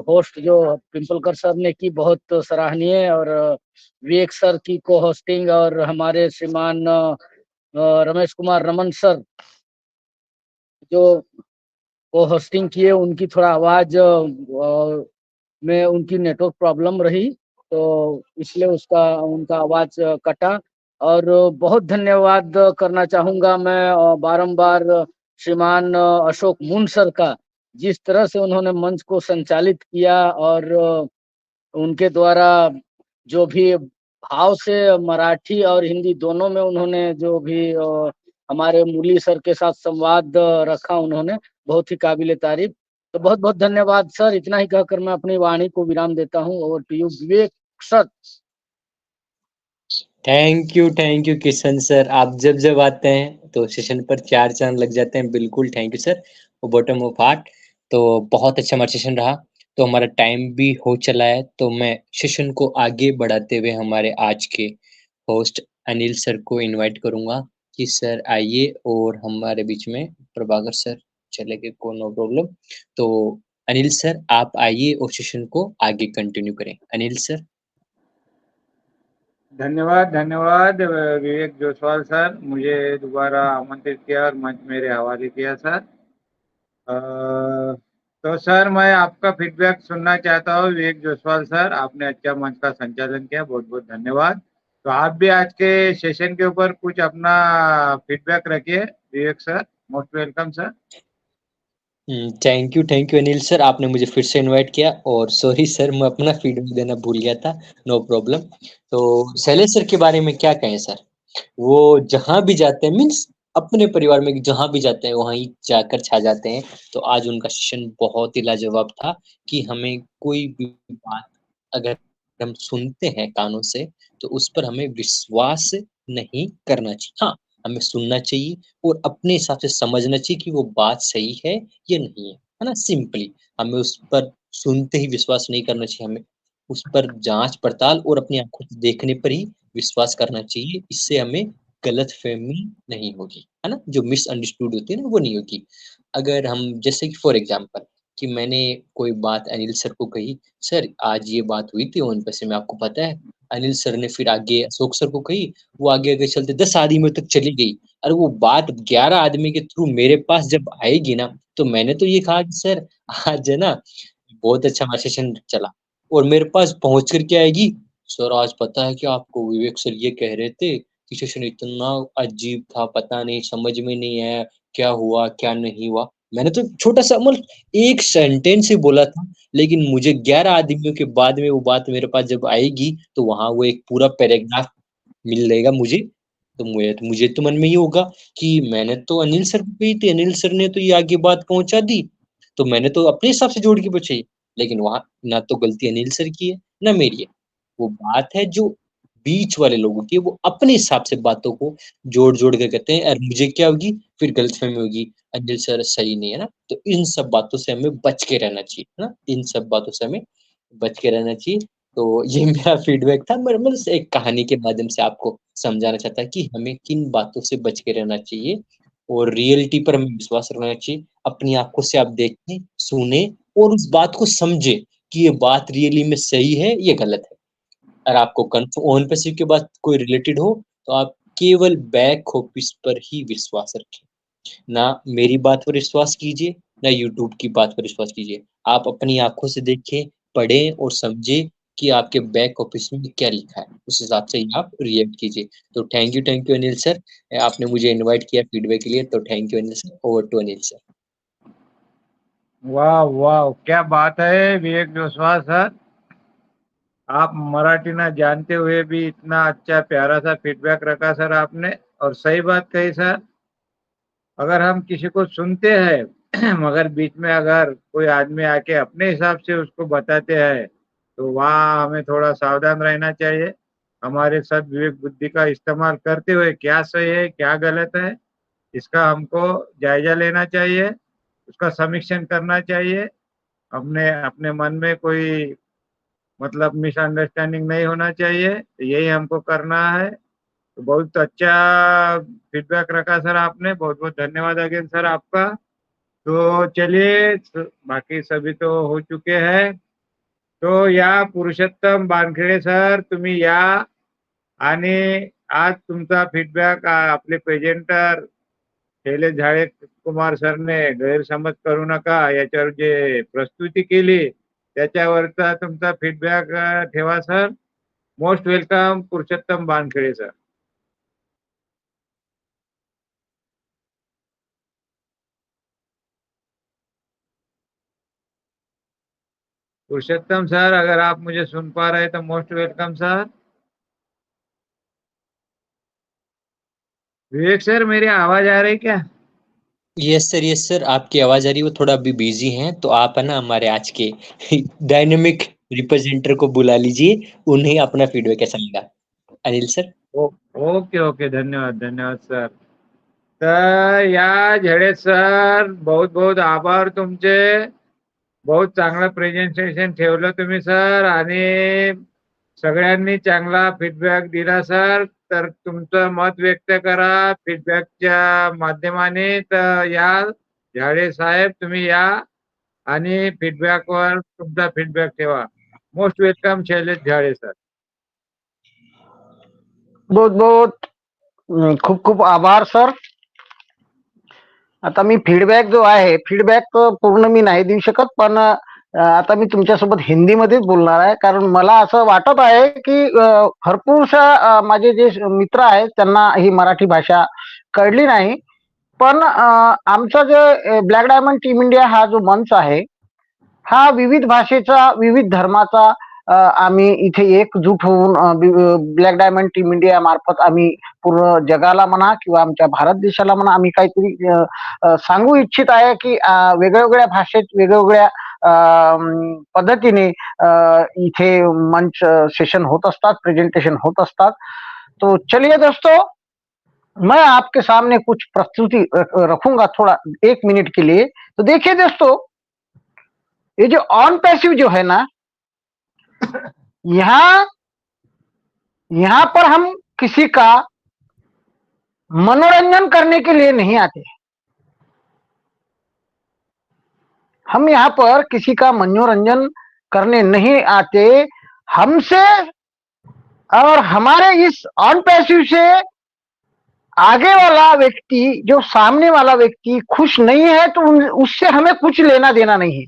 होस्ट जो पिंपलकर सर ने की बहुत सराहनीय, और विवेक सर की को होस्टिंग, और हमारे श्रीमान रमेश कुमार रमन सर जो को होस्टिंग किए, उनकी थोड़ा आवाज में उनकी नेटवर्क प्रॉब्लम रही, तो इसलिए उसका उनका आवाज कटा। और बहुत धन्यवाद करना चाहूंगा मैं बारंबार श्रीमान अशोक मुंड सर का, जिस तरह से उन्होंने मंच को संचालित किया, और उनके द्वारा जो भी भाव से मराठी और हिंदी दोनों में उन्होंने जो भी हमारे मुरली सर के साथ संवाद रखा, उन्होंने बहुत ही काबिले तारीफ। तो बहुत बहुत धन्यवाद सर, इतना ही कहकर मैं अपनी वाणी को विराम देता हूँ। Over to you Vivek sir.
Thank you Kishan sir. आप जब जब आते हैं तो सेशन पर चार चांद लग जाते हैं। बिल्कुल थैंक यू सर, वो बॉटम ऑफ हार्ट। तो बहुत अच्छा हमारा सेशन रहा। तो हमारा टाइम भी हो चला है, तो मैं सेशन को आगे बढ़ाते हुए हमारे आज के होस्ट अनिल सर को इनवाइट करूंगा कि सर आइए, और हमारे बीच में प्रभाकर सर चले गए को नो प्रॉब्लम। तो अनिल सर आप आइए और सेशन को आगे कंटिन्यू करें। अनिल सर।
धन्यवाद धन्यवाद विवेक जोसवाल सर, मुझे दोबारा आमंत्रित किया और मंच मेरे हवाले किया सर। तो सर मैं आपका फीडबैक सुनना चाहता हूँ। विवेक जोसवाल सर, आपने अच्छा मंच का संचालन किया, बहुत बहुत धन्यवाद। तो आप भी आज के सेशन के ऊपर कुछ अपना फीडबैक रखिए Vivek sir. Most welcome sir.
Thank you Anil sir, आपने मुझे फिर से इनवाइट किया, और सॉरी सर मैं अपना फीडबैक देना भूल गया था। No problem. तो शैलेश सर के बारे में क्या कहें सर, वो जहां भी जाते हैं मीन्स अपने परिवार में जहां भी जाते हैं वहीं जाकर छा जाते हैं। तो आज उनका सेशन बहुत ही लाजवाब था कि हमें कोई भी बात अगर हम सुनते हैं कानों से तो उस पर हमें विश्वास नहीं करना चाहिए। हाँ, हमें सुनना चाहिए और अपने हिसाब से समझना चाहिए कि वो बात सही है या नहीं है ना। सिंपली हमें उस पर सुनते ही विश्वास नहीं करना चाहिए, हमें उस पर जांच पड़ताल और अपनी आंखों से देखने पर ही विश्वास करना चाहिए। इससे हमें गलतफहमी नहीं होगी, है ना, जो मिसअंडरस्टूड होती है ना वो नहीं होगी। अगर हम जैसे कि फॉर एग्जांपल कि मैंने कोई बात अनिल सर को कही, सर आज ये बात हुई थी ओन पैसे में, आपको पता है। अनिल सर ने फिर आगे अशोक सर को कही, वो आगे आगे चलते 10 आदमियों तक चली गई। और वो बात 11 आदमी के थ्रू मेरे पास जब आएगी ना, तो मैंने तो ये कहा कि सर आज है ना बहुत अच्छा हमारा सेशन चला, और मेरे पास पहुंच कर के आएगी, सर आज पता है कि आपको विवेक सर ये कह रहे थे कि सेशन इतना अजीब था, पता नहीं समझ में नहीं आया क्या हुआ क्या नहीं हुआ। मैंने तो छोटा सा मतलब एक सेंटेंस ही बोला था, लेकिन मुझे 11 आदमियों के बाद में वो बात मेरे पास जब आएगी तो वहां वो एक पूरा पैराग्राफ मिलेगा मुझे। तो मुझे तो मन में ये होगा कि मैंने तो अनिल सर को कही थी, अनिल सर ने तो ये आगे बात पहुंचा दी, तो मैंने तो अपने हिसाब से जोड़ के पूछी। लेकिन वहां ना तो गलती अनिल सर की है ना मेरी है, वो बात है जो बीच वाले लोगों की है, वो अपने हिसाब से बातों को जोड़ जोड़ के कहते हैं, और मुझे क्या होगी फिर गलतफहमी होगी, अनिल सर सही नहीं है ना। तो इन सब बातों से हमें बच के रहना चाहिए, है ना, इन सब बातों से हमें बच के रहना चाहिए। तो ये मेरा फीडबैक था, मैं मतलब एक कहानी के माध्यम से आपको समझाना चाहता कि हमें किन बातों से बच के रहना चाहिए, और रियलिटी पर हमें विश्वास रखना चाहिए। अपनी आंखों से आप देखें, सुने और उस बात को समझे कि ये बात रियली में सही है या गलत है। अगर आपको कन्फर्म ऑन पैसिव के बाद कोई रिलेटेड हो तो आप केवल बैक ऑफिस पर ही विश्वास रखें, ना मेरी बात पर विश्वास कीजिए, ना यूट्यूब की बात पर विश्वास कीजिए। आप अपनी आंखों से देखें, पढ़ें और समझें कि आपके बैक ऑफिस में क्या लिखा है, उस हिसाब से ही आप रिएक्ट कीजिए। तो थैंक यू अनिल सर, आपने मुझे इनवाइट किया फीडबैक के लिए, तो thank you Anil sir. Over to Anil sir.
वाह वाह, क्या बात है विवेक जोशवाल सर, आप मराठी ना जानते हुए भी इतना अच्छा प्यारा सा फीडबैक रखा सर आपने, और सही बात कही सर। अगर हम किसी को सुनते हैं मगर बीच में अगर कोई आदमी आके अपने हिसाब से उसको बताते हैं, तो वहाँ हमें थोड़ा सावधान रहना चाहिए। हमारे साथ विवेक बुद्धि का इस्तेमाल करते हुए क्या सही है क्या गलत है, इसका हमको जायजा लेना चाहिए, उसका समीक्षण करना चाहिए। हमने अपने मन में कोई मतलब मिसअंडरस्टैंडिंग नहीं होना चाहिए, तो यही हमको करना है। तो बहुत अच्छा फीडबैक रखा सर आपने, बहुत बहुत धन्यवाद अगेन सर आपका। तो चलिए, बाकी सभी तो हो चुके हैं, तो या पुरुषोत्तम बानखेडे सर तुम्ही या आणि आज तुमचा फीडबॅक आपले प्रेझेंटर शैलेश झाळे कुमार सरने गैरसमज करू नका याच्यावर जे प्रस्तुती केली त्याच्यावरचा तुमचा फीडबॅक ठेवा सर। मोस्ट वेलकम पुरुषोत्तम बानखेडे सर। पुरुषोत्तम सर, अगर आप मुझे सुन पा रहे हैं तो मोस्ट वेलकम सर। विवेक सर, मेरी आवाज आ रही क्या?
यस सर, आपकी आवाज आ रही है। वो थोड़ा अभी बिजी हैं, तो आप है ना हमारे आज के डायनेमिक रिप्रेजेंटर को बुला लीजिए, उन्हें अपना फीडबैक कैसा लगा। अनिल सर।
ओके ओके, धन्यवाद धन्यवाद सर। तर या झेडे सर, बहुत बहुत आभार तुमचे, बहुत चांगलं प्रेझेंटेशन ठेवलं तुम्ही सर, आणि सगळ्यांनी चांगला फीडबॅक दिला सर। तर तुमचं मत व्यक्त करा फीडबॅकच्या माध्यमाने। तर या झाडे साहेब, तुम्ही या आणि फीडबॅकवर तुमचा फीडबॅक ठेवा। मोस्ट वेलकम शैलेश झाडे सर।
बहुत बहुत खूप खूप आभार सर। आता मी फीडबॅक जो आहे, फीडबॅक पूर्ण मी नाही देऊ शकत, पण आता मी तुमच्यासोबत हिंदीमध्येच बोलणार आहे, कारण मला असं वाटत आहे की भरपूरशा माझे जे मित्र आहेत त्यांना ही मराठी भाषा कळली नाही। पण आमचा जे ब्लॅक डायमंड टीम इंडिया हा जो मंच आहे, हा विविध भाषेचा, विविध धर्माचा आम्ही इथे एकजूट होऊन ब्लॅक डायमंड टीम इंडिया मार्फत आम्ही पूर्ण जगाला म्हणा किंवा आमच्या भारत देशाला म्हणा आम्ही काहीतरी सांगू इच्छित आहे की वेगवेगळ्या भाषेत वेगवेगळ्या पद्धतीने इथे मंच सेशन होत असतात, प्रेजेंटेशन होत असतात। तो चलिए दोस्तों, मैं आपके सामने कुछ प्रस्तुति रखूंगा थोड़ा 1 मिनट के लिए। तो देखिए दोस्तों, ये जो ऑन पैसिव जो है ना, यहाँ पर हम किसी का मनोरंजन करने के लिए नहीं आते। हम यहाँ पर किसी का मनोरंजन करने नहीं आते। हमसे और हमारे इस ऑन पैसिव से आगे वाला व्यक्ति, जो सामने वाला व्यक्ति खुश नहीं है, तो उससे हमें कुछ लेना देना नहीं है।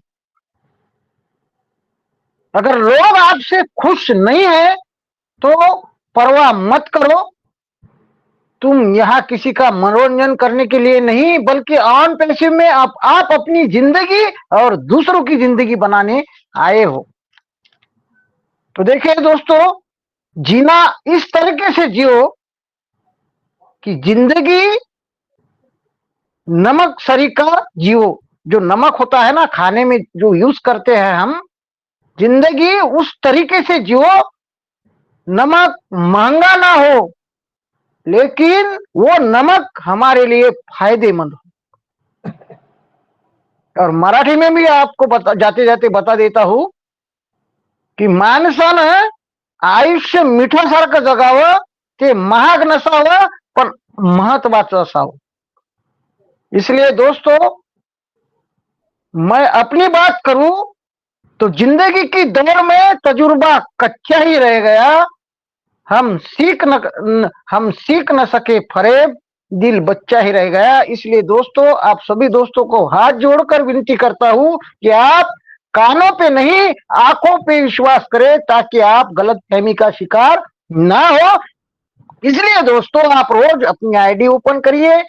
अगर लोग आपसे खुश नहीं है तो परवाह मत करो। तुम यहाँ किसी का मनोरंजन करने के लिए नहीं, बल्कि ऑन पैसिव में आप अपनी जिंदगी और दूसरों की जिंदगी बनाने आए हो। तो देखिए दोस्तों, जीना इस तरीके से जियो कि जिंदगी नमक सरीका जियो। जो नमक होता है ना खाने में जो यूज करते हैं हम, जिंदगी उस तरीके से जियो, नमक महंगा ना हो लेकिन वो नमक हमारे लिए फायदेमंद हो। और मराठी में भी आपको जाते जाते बता देता हूं की माणसानं आयुष्य मिठासारखं जगावं, ते महाग नसावं पण महत्वाचं असावं। इसलिए दोस्तों, मैं अपनी बात करूं तो जिंदगी की दौड़ में तजुर्बा कच्चा ही रह गया। हम सीख न सके फरेब, दिल बच्चा ही रह गया। इसलिए दोस्तों, आप सभी दोस्तों को हाथ जोड़कर विनती करता हूं कि आप कानों पे नहीं, आंखों पे विश्वास करें ताकि आप गलतफहमी का शिकार ना हो। इसलिए दोस्तों, आप रोज अपनी आईडी ओपन करिए,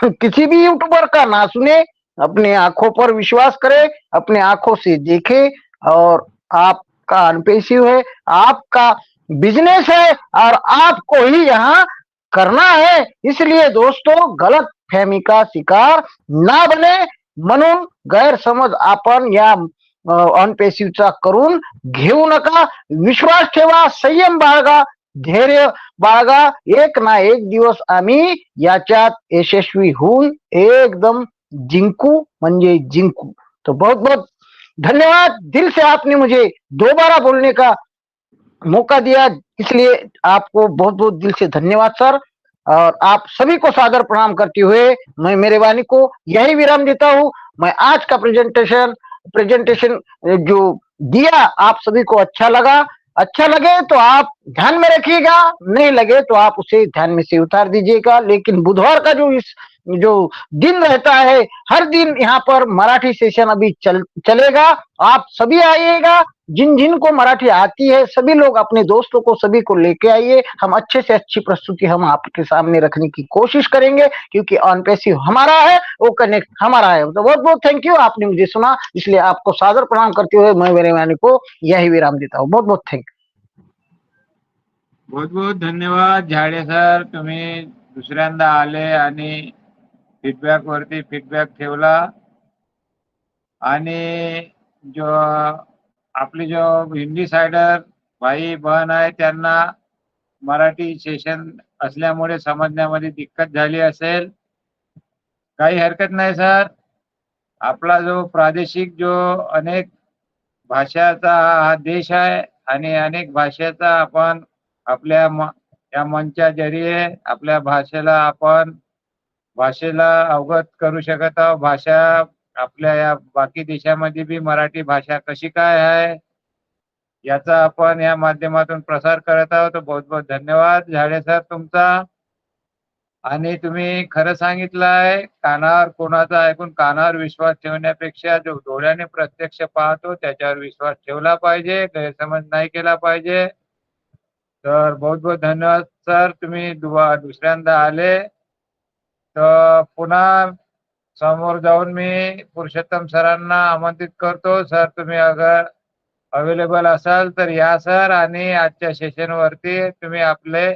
किसी भी यूट्यूबर का ना सुने, अपने आंखों पर विश्वास करें, अपने आंखों से देखें, और आपका अनपेसिव है, आपका बिजनेस है, और आपको ही यहाँ करना है। इसलिए दोस्तों, गलत फहमी का शिकार ना बने, म्हणून गैरसमज आपण या अनपेसिव्हचा करून घेऊ नका। विश्वास ठेवा, संयम बाळगा, धैर्य बाळगा। एक ना एक दिवस आम्ही याच्यात यशस्वी होऊन एकदम जिंकू, म्हणजे जिंकू। तो बहुत बहुत धन्यवाद। दिल से आपने मुझे दोबारा बोलने का मौका दिया, इसलिए आपको बहुत बहुत दिल से धन्यवाद सर। और आप सभी को सादर प्रणाम करते हुए मैं मेरे वाणी को यही विराम देता हूँ। मैं आज का प्रेजेंटेशन जो दिया, आप सभी को अच्छा लगा, अच्छा लगे तो आप ध्यान में रखिएगा, नहीं लगे तो आप उसे ध्यान में से उतार दीजिएगा। लेकिन बुधवार का जो दिन रहता है, हर दिन यहाँ पर मराठी सेशन अभी चलेगा। आप सभी आइएगा, जिन जिन को मराठी आती है सभी लोग अपने दोस्तों को सभी को लेके आइए। हम अच्छे से अच्छी प्रस्तुति हम आपके सामने रखने की कोशिश करेंगे, क्योंकि ऑन पैसिव हमारा है, वो कनेक्ट हमारा है। तो बहुत बहुत थैंक यू, आपने मुझे सुना, इसलिए आपको सादर प्रणाम करते हुए मैं मेरे वाणी को यही विराम देता हूँ। बहुत बहुत थैंक
बहुत बहुत धन्यवाद झाडे सर, तुम्ही दुसऱ्यांदा आले आणि फीडबॅक वरती फीडबॅक ठेवला। आणि जो आपले जो हिंदी साइडर भाई बहन आहे त्यांना मराठी सेशन असल्यामुळे समजण्यामध्ये दिक्कत झाली असेल, काही हरकत नाही सर। आपला जो प्रादेशिक जो अनेक भाषाचा हा देश आहे आणि अनेक भाषेचा आपण आपल्या या मंचा जरिये आपल्या भाषेला अवगत करू शकत आहोत। भाषा आपल्या या बाकी देशामध्ये भी मराठी भाषा कशी काय आहे याचा आपण या माध्यमातून प्रसार करत आहोत। तो बहुत बहुत धन्यवाद झाडे सर तुमचा। आणि तुम्ही खरं सांगितलं आहे, कानावर कोणाचा ऐकून कानावर विश्वास ठेवण्यापेक्षा जो डोळ्याने प्रत्यक्ष पाहतो त्याच्यावर विश्वास ठेवला पाहिजे, गैरसमज नाही केला पाहिजे। तर बहुत बहुत धन्यवाद सर, तुम्ही दुसऱ्यांदा आले। तर पुन्हा समोर जाऊन मी पुरुषोत्तम सरांना आमंत्रित करतो। सर तुम्ही अगर अवेलेबल असाल तर या सर, आणि आजच्या सेशन वरती तुम्ही आपले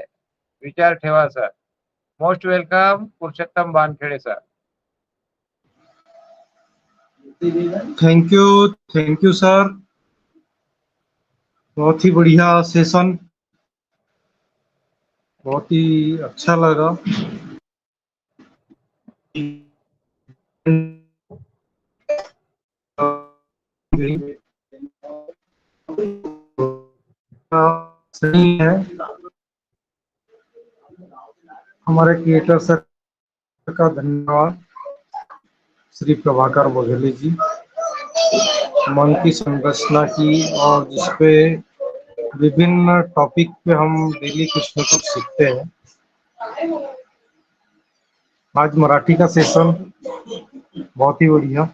विचार ठेवा sir. Most welcome Purushottam Bankhede sir.
Thank you sir, बहुत ही बढ़िया सेशन, बहुत ही अच्छा लगा। सही है, हमारे क्रिएटर सर का धन्यवाद, श्री प्रभाकर बघेले जी, मन की संरचना की, और जिसपे विभिन्न टॉपिक पे हम डेली कुछ न कुछ सीखते हैं। आज मराठी का सेशन बहुत ही बढ़िया,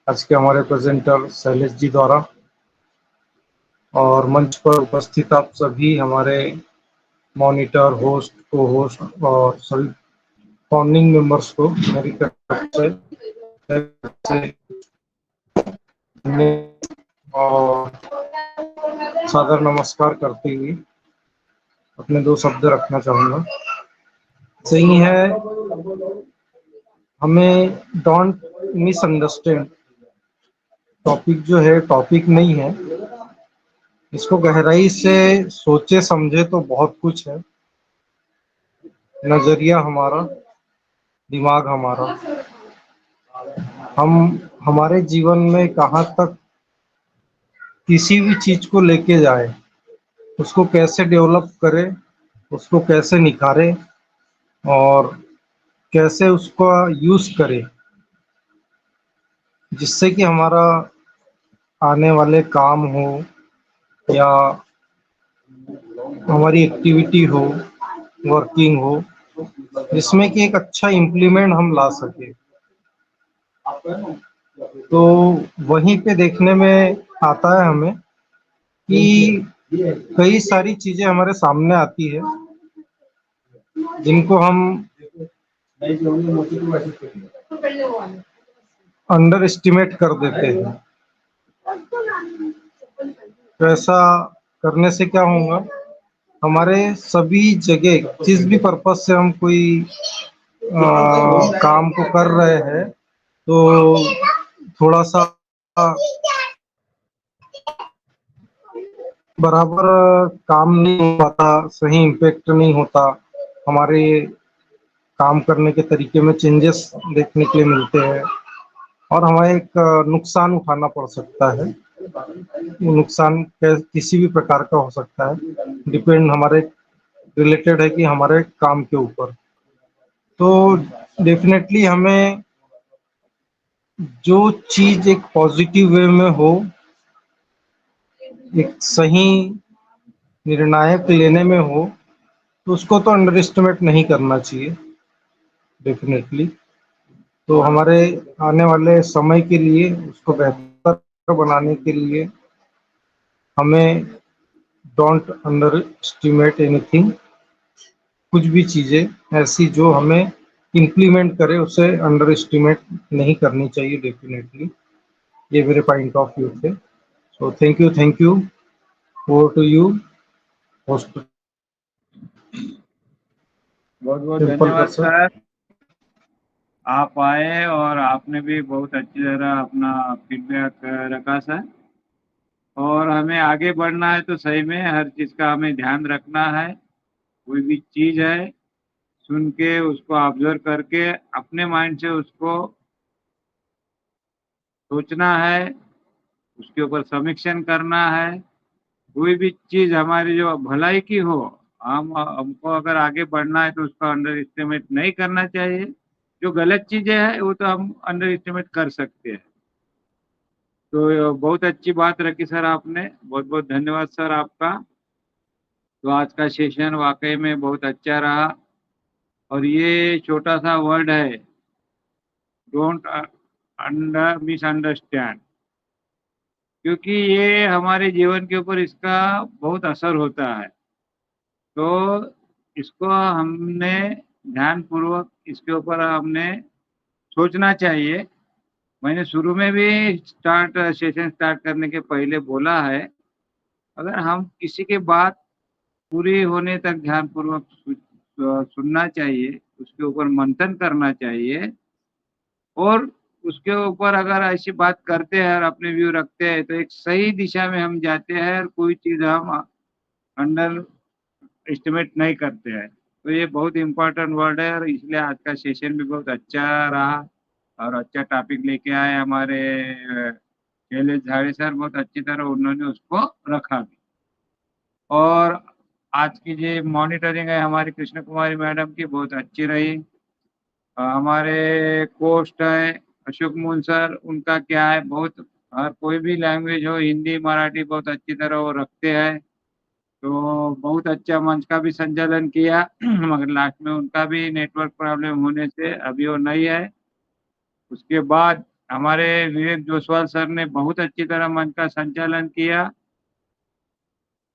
आज के हमारे प्रेजेंटर शैलेश जी द्वारा, और मंच पर उपस्थित आप सभी हमारे मॉनिटर, होस्ट, को होस्ट और सभी फाउंडिंग मेंबर्स को मेरी तरफ से और सादर नमस्कार करते हुए अपने दो शब्द रखना चाहूँगा। सही है, हमें डोंट मिसअंडरस्टैंड, टॉपिक जो है टॉपिक नहीं है, इसको गहराई से सोचे समझे तो बहुत कुछ है। नजरिया हमारा, दिमाग हमारा, हम हमारे जीवन में कहाँ तक किसी भी चीज को लेके जाए, उसको कैसे डेवलप करें, उसको कैसे निखारें और कैसे उसका यूज करें, जिससे कि हमारा आने वाले काम हो या हमारी एक्टिविटी हो, वर्किंग हो, जिसमें कि एक अच्छा इम्प्लीमेंट हम ला सके। तो वहीं पे देखने में आता है हमें कि कई सारी चीजें हमारे सामने आती है जिनको हम अंडर एस्टिमेट कर देते हैं। तो ऐसा करने से क्या होगा, हमारे सभी जगह जिस भी पर्पज से हम कोई काम को कर रहे हैं तो थोड़ा सा बराबर काम नहीं हो पाता, सही इम्पैक्ट नहीं होता, हमारे काम करने के तरीके में चेंजेस देखने के लिए मिलते हैं और हमें एक नुकसान उठाना पड़ सकता है। वो नुकसान किसी भी प्रकार का हो सकता है, डिपेंड हमारे रिलेटेड है कि हमारे काम के ऊपर। तो डेफिनेटली हमें जो चीज एक पॉजिटिव वे में हो, एक सही निर्णायक लेने में हो, तो उसको तो अंडर एस्टिमेट नहीं करना चाहिए डेफिनेटली। तो हमारे आने वाले समय के लिए उसको बेहतर बनाने के लिए हमें डोंट अंडर एस्टिमेट एनीथिंग। कुछ भी चीजें ऐसी जो हमें इम्प्लीमेंट करे उसे अंडर एस्टिमेट नहीं करनी चाहिए डेफिनेटली। ये मेरे पॉइंट ऑफ व्यू थे। So thank you, over to you host.
बहुत बहुत
सिंपल
धन्यवाद
सर।
सर, आप आए और आपने भी बहुत अच्छी तरह अपना फीडबैक रखा सर। और हमें आगे बढ़ना है तो सही में हर चीज़ का हमें ध्यान रखना है। कोई भी चीज़ है सुन के उसको ऑब्जर्व करके अपने माइंड से उसको सोचना है, उसके ऊपर समीक्षण करना है। कोई भी चीज़ हमारी जो भलाई की हो, हमको अगर आगे बढ़ना है तो उसका अंडर एस्टिमेट नहीं करना चाहिए। जो गलत चीज़ें हैं वो तो हम अंडर एस्टिमेट कर सकते हैं। तो बहुत अच्छी बात रखी सर आपने, बहुत बहुत धन्यवाद सर आपका। तो आज का सेशन वाकई में बहुत अच्छा रहा। और ये छोटा सा वर्ड है, डोंट मिसअंडरस्टैंड, क्योंकि ये हमारे जीवन के ऊपर इसका बहुत असर होता है। तो इसको हमने ध्यानपूर्वक इसके ऊपर हमने सोचना चाहिए। मैंने शुरू में भी सेशन स्टार्ट करने के पहले बोला है, अगर हम किसी की बात पूरी होने तक ध्यानपूर्वक सुनना चाहिए, उसके ऊपर मंथन करना चाहिए और उसके ऊपर अगर ऐसी बात करते हैं और अपने व्यू रखते हैं तो एक सही दिशा में हम जाते हैं और कोई चीज़ हम अंडर एस्टिमेट नहीं करते हैं। तो ये बहुत इम्पोर्टेंट वर्ड है और इसलिए आज का सेशन भी बहुत अच्छा रहा और अच्छा टॉपिक लेके आए हमारे शैलेश झाड़ी सर, बहुत अच्छी तरह उन्होंने उसको रखा भी। और आज की जो मॉनिटरिंग है हमारी कृष्ण कुमारी मैडम की, बहुत अच्छी रही। हमारे कोस्ट है अशोक मूल सर, उनका क्या है, बहुत हर कोई भी लैंग्वेज हो, हिंदी मराठी बहुत अच्छी तरह वो रखते हैं। तो बहुत अच्छा मंच का भी संचालन किया मगर लास्ट में उनका भी नेटवर्क प्रॉब्लम होने से अभी वो नहीं है। उसके बाद हमारे विवेक जोसवाल सर ने बहुत अच्छी तरह मंच का संचालन किया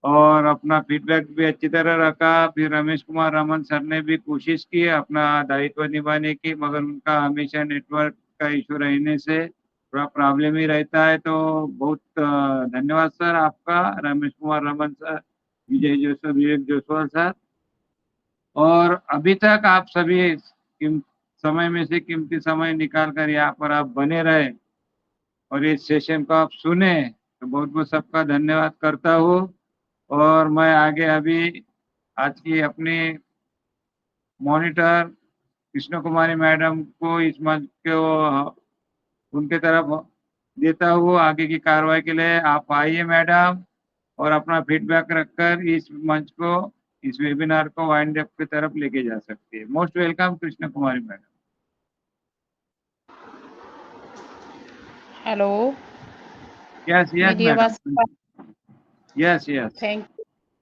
और अपना फीडबैक भी अच्छी तरह रखा। फिर रमेश कुमार रमन सर ने भी कोशिश की अपना दायित्व निभाने की, मगर उनका हमेशा नेटवर्क का इशू रहने से थोड़ा प्रॉब्लम ही रहता है। तो बहुत धन्यवाद सर आपका, रमेश कुमार रमन सर, विजय जोसफ, विवेक जोसवाल सर। और अभी तक आप सभी समय में से कीमती समय निकाल कर यहाँ पर आप बने रहे और इस सेशन को आप सुने, तो बहुत बहुत सबका धन्यवाद करता हूँ। और मैं आगे अभी आज की अपनी मॉनिटर कृष्ण कुमारी मैडम को इस मंच को उनके तरफ देता हूँ आगे की कार्रवाई के लिए। आप आइए मैडम और अपना फीडबैक रखकर इस मंच को, इस वेबिनार को वाइंड अप की तरफ लेके जा सकती है। मोस्ट वेलकम कृष्ण कुमारी मैडम।
हेलो,
यस यस
मेरी आवाज
madam, yes yes.
Thank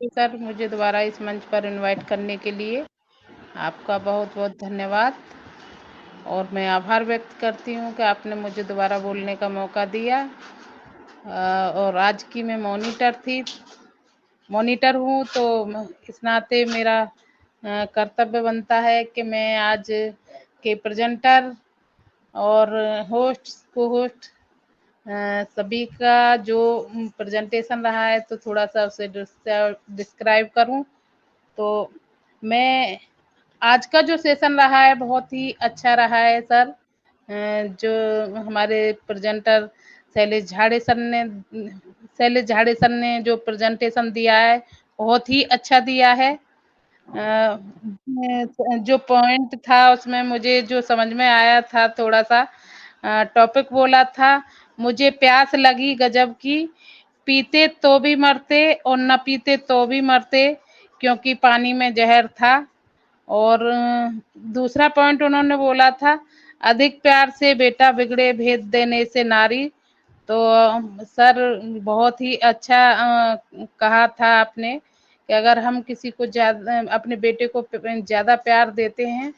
you sir, मुझे दोबारा इस मंच पर इनवाइट करने के लिए आपका बहुत बहुत धन्यवाद। और मैं आभार व्यक्त करती हूँ कि आपने मुझे दोबारा बोलने का मौका दिया। और आज की मैं मॉनिटर हूँ, तो इस नाते मेरा कर्तव्य बनता है कि मैं आज के प्रेजेंटर और को होस्ट सभी का जो प्रेजेंटेशन रहा है तो थोड़ा सा उसे डिस्क्राइब करूं। तो मैं आज का जो सेशन रहा है बहुत ही अच्छा रहा है सर। जो हमारे प्रेजेंटर शैलेश झाड़े सर ने जो प्रेजेंटेशन दिया है बहुत ही अच्छा दिया है। जो पॉइंट था उसमें मुझे जो समझ में आया था थोड़ा सा टॉपिक बोला था, मुझे प्यास लगी गजब की, पीते तो भी मरते और न पीते तो भी मरते, क्योंकि पानी में जहर था। और दूसरा पॉइंट उन्होंने बोला था, अधिक प्यार से बेटा बिगड़े भेद देने से नारी। तो सर बहुत ही अच्छा कहा था आपने कि अगर हम किसी को अपने बेटे को ज़्यादा प्यार देते हैं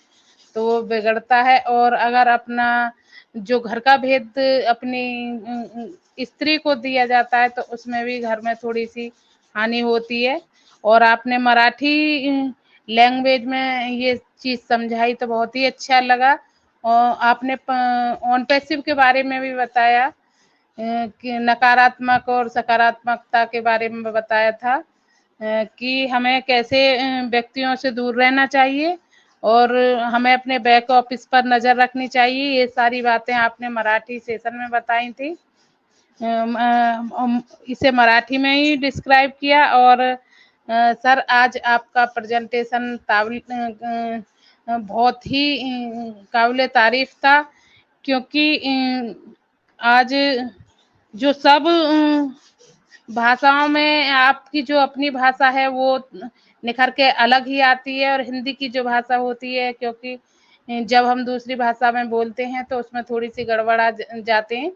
तो वो बिगड़ता है, और अगर अपना जो घर का भेद अपनी स्त्री को दिया जाता है तो उसमें भी घर में थोड़ी सी हानि होती है। और आपने मराठी लैंग्वेज में ये चीज़ समझाई तो बहुत ही अच्छा लगा। और आपने ऑन पैसिव के बारे में भी बताया कि नकारात्मक और सकारात्मकता के बारे में बताया था कि हमें कैसे व्यक्तियों से दूर रहना चाहिए और हमें अपने बैक ऑफिस पर नज़र रखनी चाहिए। ये सारी बातें आपने मराठी सेशन में बताई थी। इसे मराठी में ही डिस्क्राइब किया। और सर आज आपका प्रेजेंटेशन बहुत ही काबिल तारीफ था, क्योंकि आज जो सब भाषाओं में आपकी जो अपनी भाषा है वो निखर के अलग ही आती है, और हिंदी की जो भाषा होती है, क्योंकि जब हम दूसरी भाषा में बोलते हैं तो उसमें थोड़ी सी गड़बड़ आ जाते हैं।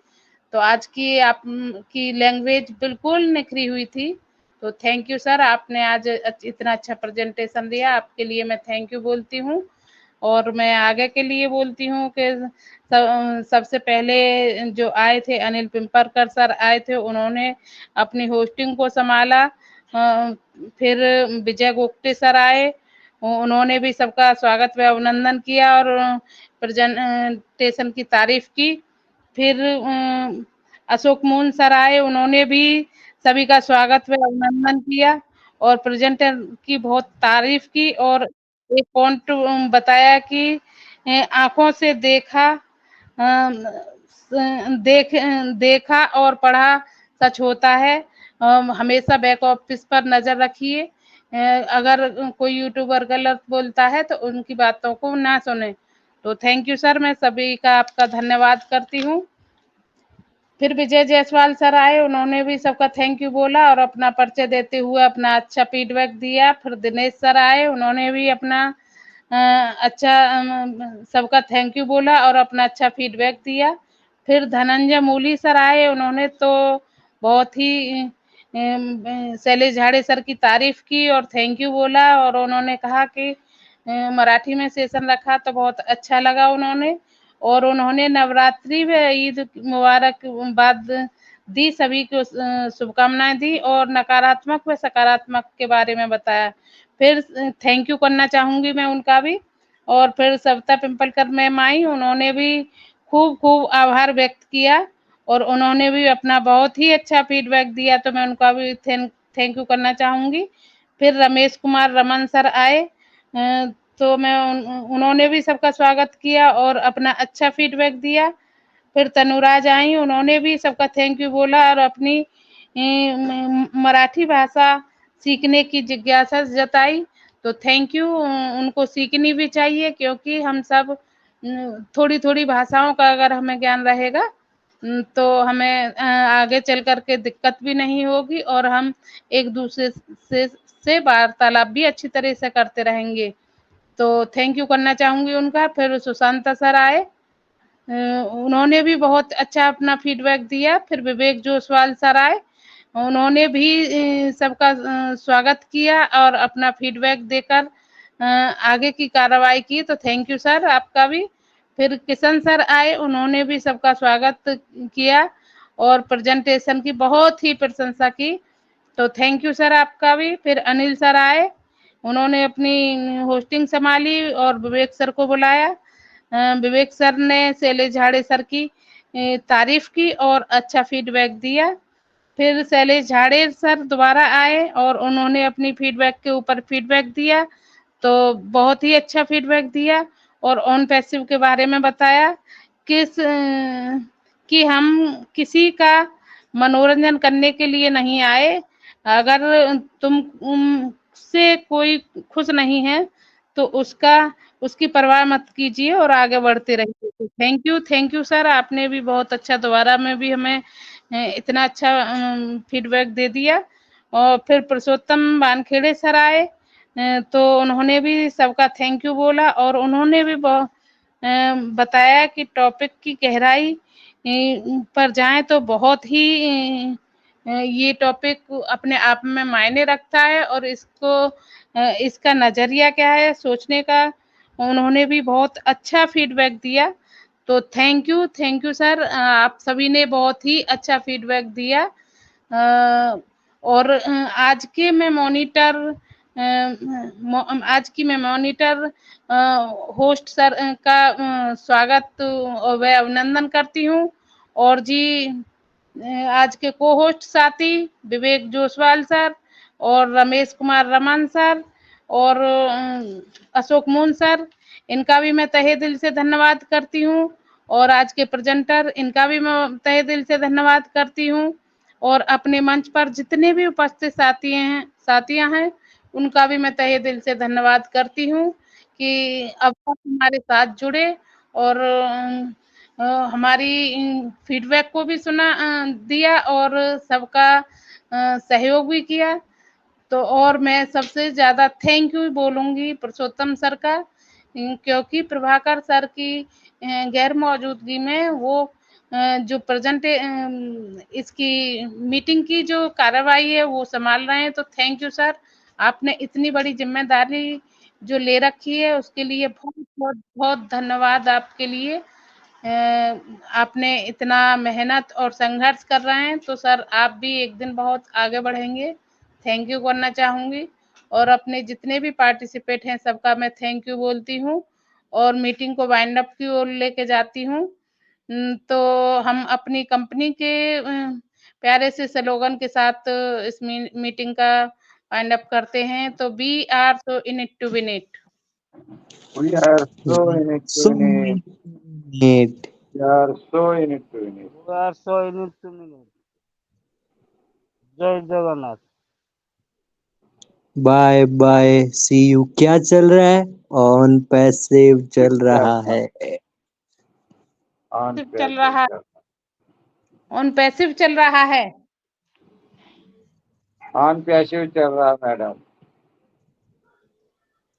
तो आज की आपकी लैंग्वेज बिल्कुल निखरी हुई थी। तो थैंक यू सर, आपने आज इतना अच्छा प्रेजेंटेशन दिया, आपके लिए मैं थैंक यू बोलती हूँ। और मैं आगे के लिए बोलती हूँ कि सबसे पहले जो आए थे अनिल पिंपरकर सर आए थे, उन्होंने अपनी होस्टिंग को संभाला। फिर विजय गोगटे सर आए, उन्होंने भी सबका स्वागत व अभिनंदन किया और प्रेजेंटेशन की तारीफ की। फिर अशोक मून सर आए, उन्होंने भी सभी का स्वागत व अभिनंदन किया और प्रेजेंटर की बहुत तारीफ की। और एक पॉइंट बताया कि आंखों से देखा और पढ़ा सच होता है। हमेशा बैक ऑफिस पर नजर रखिए। अगर कोई यूट्यूबर गलत बोलता है तो उनकी बातों को ना सुने। तो थैंक यू सर, मैं सभी का आपका धन्यवाद करती हूँ। फिर विजय जायसवाल सर आए, उन्होंने भी सबका थैंक यू बोला और अपना परिचय देते हुए अपना अच्छा फीडबैक दिया। फिर दिनेश सर आए, उन्होंने भी अपना अच्छा सबका थैंक यू बोला और अपना अच्छा फीडबैक दिया। फिर धनंजय मूली सर आए, उन्होंने तो बहुत ही शैलेश झाड़े सर की तारीफ की और थैंक यू बोला, और उन्होंने कहा कि मराठी में सेशन रखा तो बहुत अच्छा लगा उन्होंने। और उन्होंने नवरात्रि व ईद मुबारक बाद दी, सभी को शुभकामनाएं दी और नकारात्मक व सकारात्मक के बारे में बताया। फिर थैंक यू करना चाहूंगी मैं उनका भी। और फिर सविता पिंपलकर मैम आई, उन्होंने भी खूब खूब आभार व्यक्त किया और उन्होंने भी अपना बहुत ही अच्छा फीडबैक दिया, तो मैं उनका भी थैंक यू करना चाहूंगी। फिर रमेश कुमार रमन सर आए, तो मैं उन्होंने भी सबका स्वागत किया और अपना अच्छा फीडबैक दिया। फिर तनुराज आई, उन्होंने भी सबका थैंक यू बोला और अपनी मराठी भाषा सीखने की जिज्ञासा जताई। तो थैंक यू, उनको सीखनी भी चाहिए, क्योंकि हम सब थोड़ी थोड़ी भाषाओं का अगर हमें ज्ञान रहेगा तो हमें आगे चल करके दिक्कत भी नहीं होगी और हम एक दूसरे से वार्तालाप भी अच्छी तरह से करते रहेंगे। तो थैंक यू करना चाहूंगी उनका। फिर सुशांत सर आए, उन्होंने भी बहुत अच्छा अपना फीडबैक दिया। फिर विवेक जोसवाल सर आए, उन्होंने भी सबका स्वागत किया और अपना फीडबैक देकर आगे की कार्रवाई की। तो थैंक यू सर आपका भी। फिर किशन सर आए, उन्होंने भी सबका स्वागत किया और प्रेजेंटेशन की बहुत ही प्रशंसा की, तो थैंक यू सर आपका भी। फिर अनिल सर आए, उन्होंने अपनी होस्टिंग संभाली और विवेक सर को बुलाया। विवेक सर ने शैलेश झाड़े सर की तारीफ की और अच्छा फीडबैक दिया। फिर शैलेश झाड़े सर दोबारा आए और उन्होंने अपनी फीडबैक के ऊपर फीडबैक दिया, तो बहुत ही अच्छा फीडबैक दिया और ऑन पैसिव के बारे में बताया कि हम किसी का मनोरंजन करने के लिए नहीं आए। अगर तुम से कोई खुश नहीं है तो उसकी परवाह मत कीजिए और आगे बढ़ते रहिए। थैंक यू सर, आपने भी बहुत अच्छा दोबारा में भी हमें इतना अच्छा फीडबैक दे दिया। और फिर पुरुषोत्तम वानखेड़े सर आए, तो उन्होंने भी सबका थैंक यू बोला और उन्होंने भी बताया कि टॉपिक की गहराई पर जाएं तो बहुत ही ये टॉपिक अपने आप में मायने रखता है और इसका नजरिया क्या है सोचने का, उन्होंने भी बहुत अच्छा फीडबैक दिया। तो थैंक यू सर, आप सभी ने बहुत ही अच्छा फीडबैक दिया। और आज की मैं मॉनिटर होस्ट सर का स्वागत व अभिनंदन करती हूँ। और जी आज के को होस्ट साथी विवेक जोसवाल सर और रमेश कुमार रमन सर और अशोक मून सर, इनका भी मैं तहे दिल से धन्यवाद करती हूँ। और आज के प्रेजेंटर, इनका भी मैं तहे दिल से धन्यवाद करती हूँ। और अपने मंच पर जितने भी उपस्थित साथियां हैं, उनका भी मैं तहे दिल से धन्यवाद करती हूँ कि अब तक हमारे साथ जुड़े और हमारी फीडबैक को भी दिया और सबका सहयोग भी किया। तो और मैं सबसे ज्यादा थैंक यू बोलूंगी पुरुषोत्तम सर का, क्योंकि प्रभाकर सर की गैर मौजूदगी में वो जो इसकी मीटिंग की जो कार्रवाई है वो संभाल रहे हैं। तो थैंक यू सर, आपने इतनी बड़ी जिम्मेदारी जो ले रखी है उसके लिए बहुत बहुत बहुत धन्यवाद आपके लिए। आपने इतना मेहनत और संघर्ष कर रहे हैं, तो सर आप भी एक दिन बहुत आगे बढ़ेंगे। थैंक यू करना चाहूंगी और अपने जितने भी पार्टिसिपेट हैं सबका मैं थैंक यू बोलती हूँ और मीटिंग को वाइंड अप की ओर लेके जाती हूँ। तो हम अपनी कंपनी के प्यारे से स्लोगन के साथ इस मीटिंग का वाइंड अप करते हैं। तो we are so in it to win it.
We are so in it to win it. We are so in it to win it.
जय Jagannath.
Bye bye, see you. क्या चल रहा है? On passive चल रहा है।
On
चल रहा है, ऑन पैसिव चल रहा है।
on पैसिव चल रहा madam.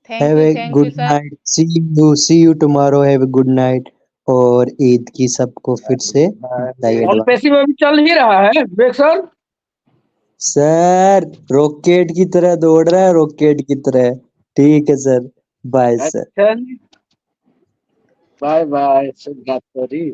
Have a
thank
good
you sir.
Night, see you tomorrow. Have a good night और ईद की सबको फिर से बधाई
ऑन
एडवांस।
पैसिव अभी चल ही रहा है विवेक सर।
सर रॉकेट की तरह दौड़ रहा है, रॉकेट की तरह। ठीक है सर, बाय सर।
अच्छा, बाय बाय, शुभ रात्रि।